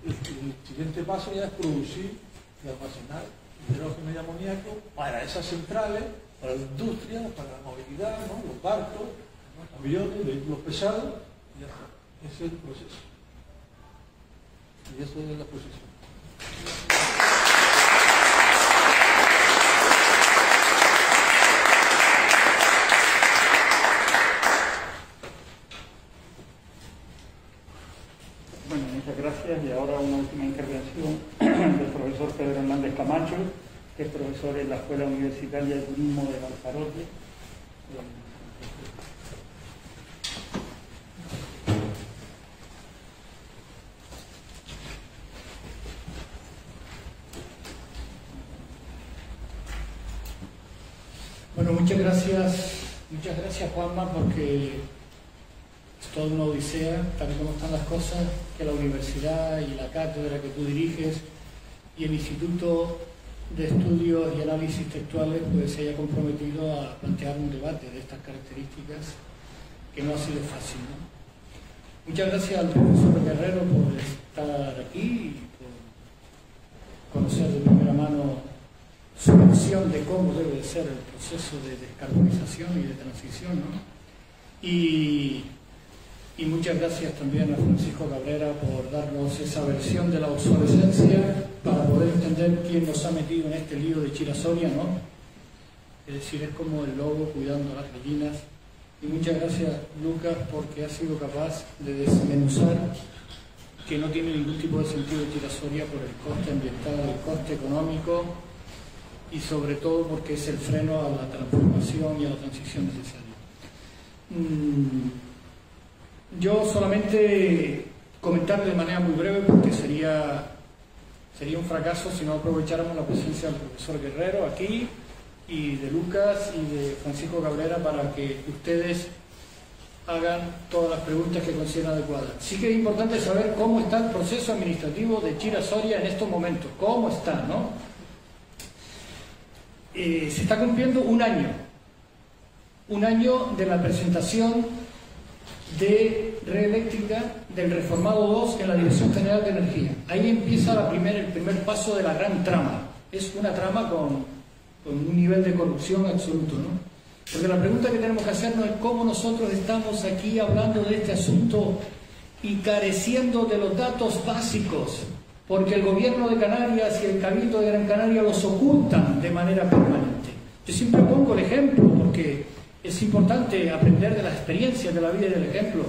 El siguiente paso ya es producir y almacenar hidrógeno y amoníaco para esas centrales, para la industria, para la movilidad, ¿no? Los barcos, los aviones, vehículos pesados, y ya está. Ese es el proceso. Y eso es la posición.
Bueno, muchas gracias. Y ahora una última intervención del profesor Pedro Hernández Camacho, que es profesor en la Escuela Universitaria de Turismo de Lanzarote.
Bueno, muchas gracias Juanma, porque es toda una odisea, tal y como están las cosas, que la universidad y la cátedra que tú diriges y el Instituto de Estudios y Análisis Textuales pues se haya comprometido a plantear un debate de estas características, que no ha sido fácil, ¿no? Muchas gracias al profesor Guerrero por estar aquí y por conocer de primera mano su visión de cómo debe ser el proceso de descarbonización y de transición, ¿no? Y muchas gracias también a Francisco Cabrera por darnos esa versión de la obsolescencia para poder entender quién nos ha metido en este lío de Chira-Soria, ¿no? Es decir, es como el lobo cuidando a las gallinas. Y muchas gracias, Lucas, porque has sido capaz de desmenuzar que no tiene ningún tipo de sentido Chira-Soria por el coste ambiental, el coste económico y sobre todo porque es el freno a la transformación y a la transición necesaria. Yo solamente comentar de manera muy breve, porque sería un fracaso si no aprovecháramos la presencia del profesor Guerrero aquí y de Lucas y de Francisco Cabrera para que ustedes hagan todas las preguntas que consideren adecuadas. Sí que es importante saber cómo está el proceso administrativo de Chira-Soria en estos momentos, cómo está, ¿no? Se está cumpliendo un año de la presentación de Red Eléctrica del reformado 2 en la Dirección General de Energía. Ahí empieza el primer paso de la gran trama. Es una trama con un nivel de corrupción absoluto, ¿no? Porque la pregunta que tenemos que hacernos es cómo nosotros estamos aquí hablando de este asunto y careciendo de los datos básicos, porque el gobierno de Canarias y el Cabildo de Gran Canaria los ocultan de manera permanente. Yo siempre pongo el ejemplo porque es importante aprender de las experiencias de la vida y del ejemplo.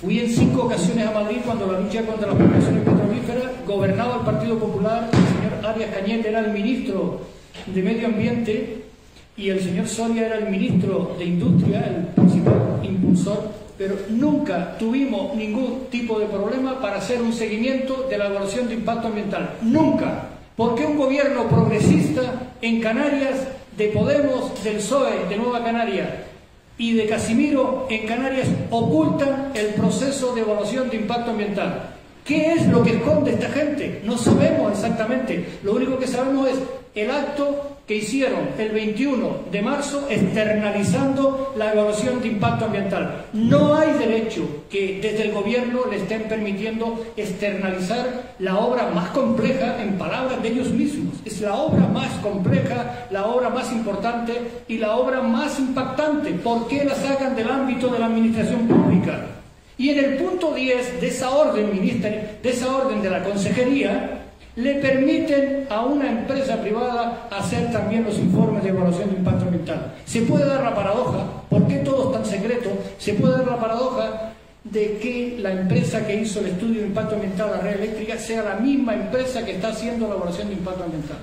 Fui en 5 ocasiones a Madrid cuando la lucha contra las explotaciones petrolíferas gobernaba el Partido Popular. El señor Arias Cañete era el ministro de Medio Ambiente y el señor Soria era el ministro de Industria, el principal impulsor, pero nunca tuvimos ningún tipo de problema para hacer un seguimiento de la evaluación de impacto ambiental. Nunca. Porque un gobierno progresista en Canarias, de Podemos, del PSOE, de Nueva Canaria y de Casimiro en Canarias, ocultan el proceso de evaluación de impacto ambiental. ¿Qué es lo que esconde esta gente? No sabemos exactamente. Lo único que sabemos es el acto que hicieron el 21 de marzo externalizando la evaluación de impacto ambiental. No hay derecho que desde el gobierno le estén permitiendo externalizar la obra más compleja, en palabras de ellos mismos. Es la obra más compleja, la obra más importante y la obra más impactante. ¿Por qué la sacan del ámbito de la administración pública? Y en el punto 10 de esa orden de la consejería, le permiten a una empresa privada hacer también los informes de evaluación de impacto ambiental. Se puede dar la paradoja, ¿por qué todo es tan secreto? Se puede dar la paradoja de que la empresa que hizo el estudio de impacto ambiental a la red eléctrica sea la misma empresa que está haciendo la evaluación de impacto ambiental.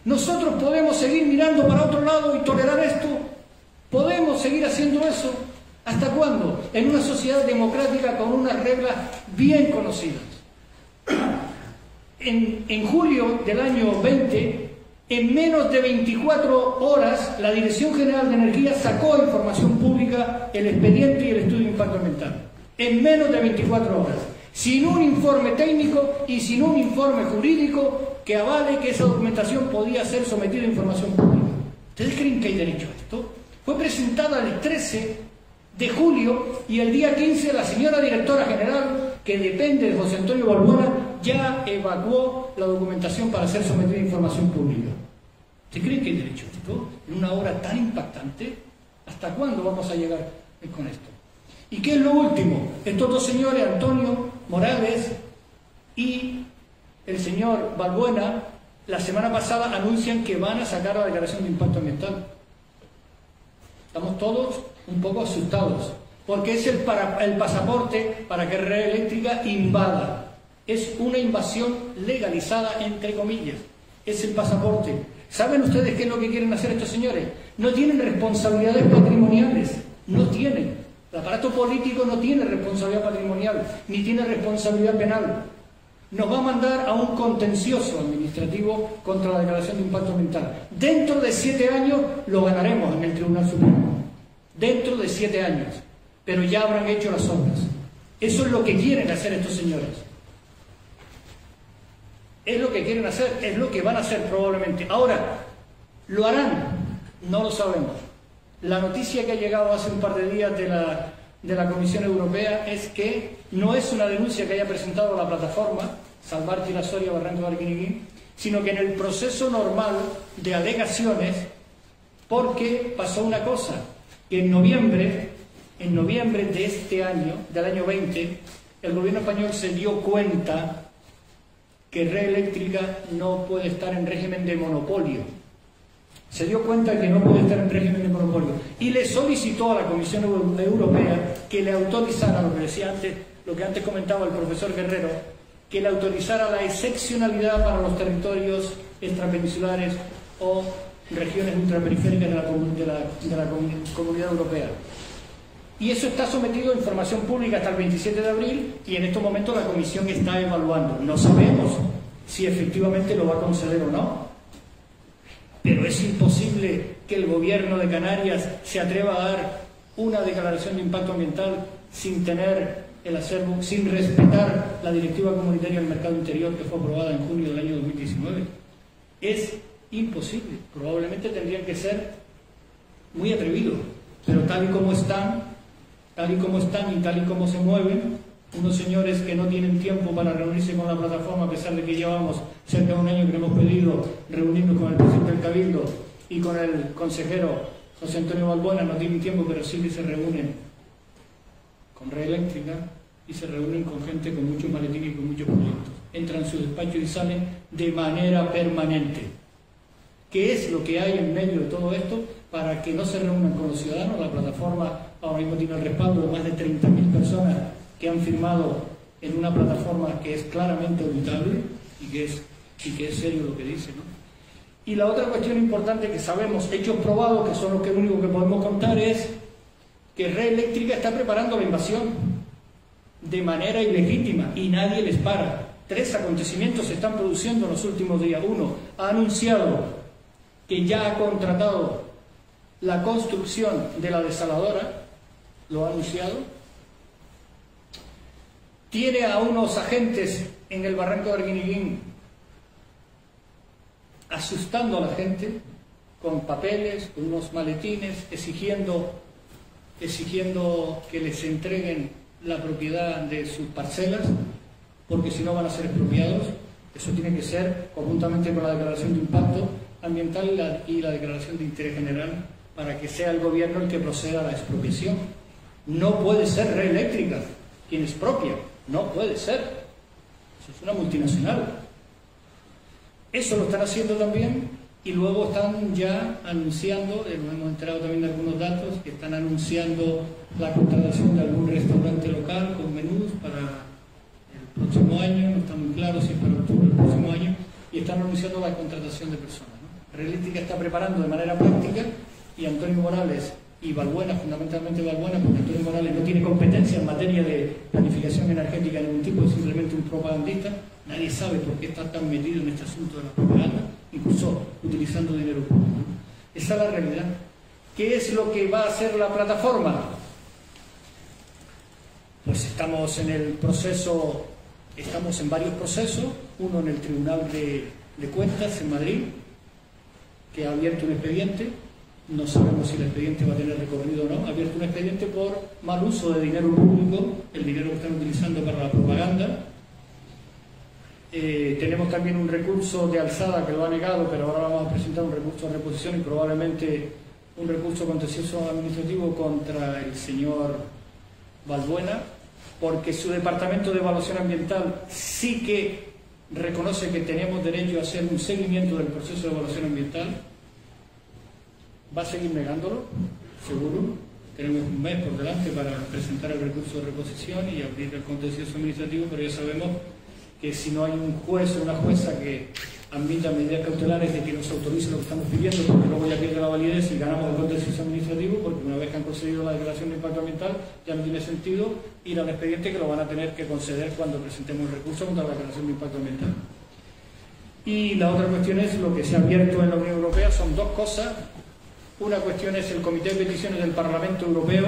¿Nosotros podemos seguir mirando para otro lado y tolerar esto? ¿Podemos seguir haciendo eso? ¿Hasta cuándo? En una sociedad democrática con unas reglas bien conocidas. En julio del año 20, en menos de 24 horas, la Dirección General de Energía sacó a información pública el expediente y el estudio de impacto ambiental. En menos de 24 horas. Sin un informe técnico y sin un informe jurídico que avale que esa documentación podía ser sometida a información pública. ¿Ustedes creen que hay derecho a esto? Fue presentada el 13 de julio y el día 15 la señora directora general, que depende de José Antonio Balbuena, ya evacuó la documentación para ser sometida a información pública. ¿Usted cree que hay derecho a esto? En una hora tan impactante, ¿hasta cuándo vamos a llegar con esto? ¿Y qué es lo último? Estos dos señores, Antonio Morales y el señor Balbuena, la semana pasada anuncian que van a sacar la declaración de impacto ambiental. Estamos todos un poco asustados, porque es el pasaporte para que Red Eléctrica invada. Es una invasión legalizada, entre comillas. Es el pasaporte. ¿Saben ustedes qué es lo que quieren hacer estos señores? No tienen responsabilidades patrimoniales. No tienen. El aparato político no tiene responsabilidad patrimonial, ni tiene responsabilidad penal. nos va a mandar a un contencioso administrativo contra la declaración de impacto ambiental. Dentro de 7 años lo ganaremos en el Tribunal Supremo. Dentro de 7 años. Pero ya habrán hecho las obras. Eso es lo que quieren hacer estos señores. Es lo que quieren hacer, es lo que van a hacer probablemente. Ahora, ¿lo harán? No lo sabemos. La noticia que ha llegado hace un par de días de la Comisión Europea es que no es una denuncia que haya presentado la plataforma Salvar Tirasoria Barranco de Arquiniquín, sino que en el proceso normal de alegaciones, porque pasó una cosa, que en noviembre de este año, del año 20, el gobierno español se dio cuenta que Red Eléctrica no puede estar en régimen de monopolio. Se dio cuenta que no puede estar en régimen de monopolio y le solicitó a la Comisión Europea que le autorizara, lo que decía antes, lo que antes comentaba el profesor Guerrero, que le autorizara la excepcionalidad para los territorios extrapeninsulares o regiones ultraperiféricas de la Comunidad Europea. Y eso está sometido a información pública hasta el 27 de abril y en estos momentos la Comisión está evaluando. No sabemos si efectivamente lo va a conceder o no, pero es imposible que el gobierno de Canarias se atreva a dar una declaración de impacto ambiental sin tener el acervo, sin respetar la Directiva Comunitaria del Mercado Interior que fue aprobada en junio del año 2019. Es imposible. Probablemente tendrían que ser muy atrevidos, pero tal y como están y tal y como se mueven, unos señores que no tienen tiempo para reunirse con la plataforma, a pesar de que llevamos cerca de un año que le hemos pedido reunirnos con el presidente del Cabildo y con el consejero José Antonio Balbuena, no tienen tiempo, pero sí que se reúnen con Red Eléctrica y se reúnen con gente con muchos maletines y con muchos proyectos. Entran en su despacho y salen de manera permanente. ¿Qué es lo que hay en medio de todo esto para que no se reúnan con los ciudadanos? La plataforma ahora mismo tiene el respaldo de más de 30.000 personas que han firmado en una plataforma que es claramente auditable y que es serio lo que dice, ¿no? Y la otra cuestión importante que sabemos, hechos probados, que son los que único que podemos contar, es que Red Eléctrica está preparando la invasión de manera ilegítima y nadie les para. 3 acontecimientos se están produciendo en los últimos días. Uno, ha anunciado que ya ha contratado la construcción de la desaladora, lo ha anunciado. Tiene a unos agentes en el Barranco de Arquiniquín asustando a la gente con papeles, con unos maletines, exigiendo que les entreguen la propiedad de sus parcelas, porque si no van a ser expropiados. Eso tiene que ser conjuntamente con la declaración de impacto ambiental y la declaración de interés general, para que sea el gobierno el que proceda a la expropiación. No puede ser Red Eléctrica quien expropia, no puede ser. Eso es una multinacional. Eso lo están haciendo también, y luego están ya anunciando, nos hemos enterado también de algunos datos, que están anunciando la contratación de algún restaurante local con menús para el próximo año, no está muy claro si es para octubre del próximo año, y están anunciando la contratación de personas, ¿no? Red Eléctrica está preparando de manera práctica, y Antonio Morales y Balbuena, fundamentalmente Balbuena, porque Antonio Morales no tiene competencia en materia de planificación energética de ningún tipo, es simplemente un propagandista. Nadie sabe por qué está tan metido en este asunto de la propaganda, incluso utilizando dinero público. Esa es la realidad. ¿Qué es lo que va a hacer la plataforma? Pues estamos en el proceso, estamos en varios procesos, uno en el Tribunal de Cuentas en Madrid, que ha abierto un expediente. No sabemos si el expediente va a tener recorrido o no. Ha abierto un expediente por mal uso de dinero público, el dinero que están utilizando para la propaganda. Tenemos también un recurso de alzada que lo ha negado, pero ahora vamos a presentar un recurso de reposición y probablemente un recurso contencioso administrativo contra el señor Balbuena, porque su departamento de evaluación ambiental sí que reconoce que tenemos derecho a hacer un seguimiento del proceso de evaluación ambiental. Va a seguir negándolo, seguro. Tenemos un mes por delante para presentar el recurso de reposición y abrir el contencioso administrativo, pero ya sabemos que si no hay un juez o una jueza que
admitan medidas cautelares de que nos autorice lo que estamos pidiendo, porque luego ya pierde la validez y ganamos el contencioso administrativo, porque una vez que han concedido la declaración de impacto ambiental ya no tiene sentido ir al expediente, que lo van a tener que conceder cuando presentemos el recurso contra la declaración de impacto ambiental. Y la otra cuestión es lo que se ha abierto en la Unión Europea, son dos cosas. Una cuestión es el Comité de Peticiones del Parlamento Europeo,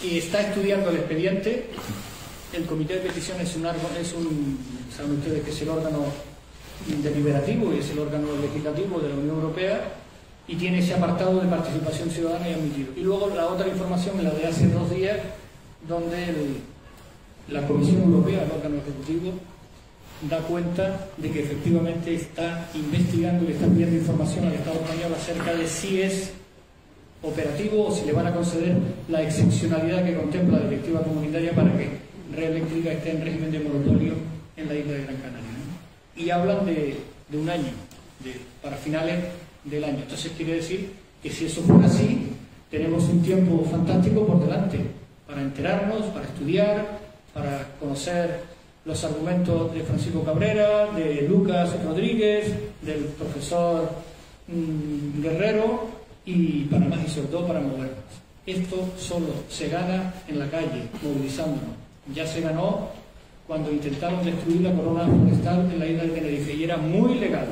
que está estudiando el expediente. El Comité de Peticiones saben ustedes que es el órgano deliberativo y es el órgano legislativo de la Unión Europea, y tiene ese apartado de participación ciudadana y admitido. Y luego la otra información es la de hace 2 días, donde la Comisión Europea, el órgano ejecutivo, da cuenta de que efectivamente está investigando y le está pidiendo información al Estado español acerca de si es operativo o si le van a conceder la excepcionalidad que contempla la directiva comunitaria para que Red Eléctrica esté en régimen de monopolio en la isla de Gran Canaria, ¿no? Y hablan de un año, para finales del año. Entonces quiere decir que si eso fuera así, tenemos un tiempo fantástico por delante para enterarnos, para estudiar, para conocer los argumentos de Francisco Cabrera, de Lucas Rodríguez, del profesor Guerrero, y para más y sobre todo para movernos. Esto solo se gana en la calle, movilizándonos. Ya se ganó cuando intentaron destruir la corona forestal en la isla de Tenerife y era muy legal.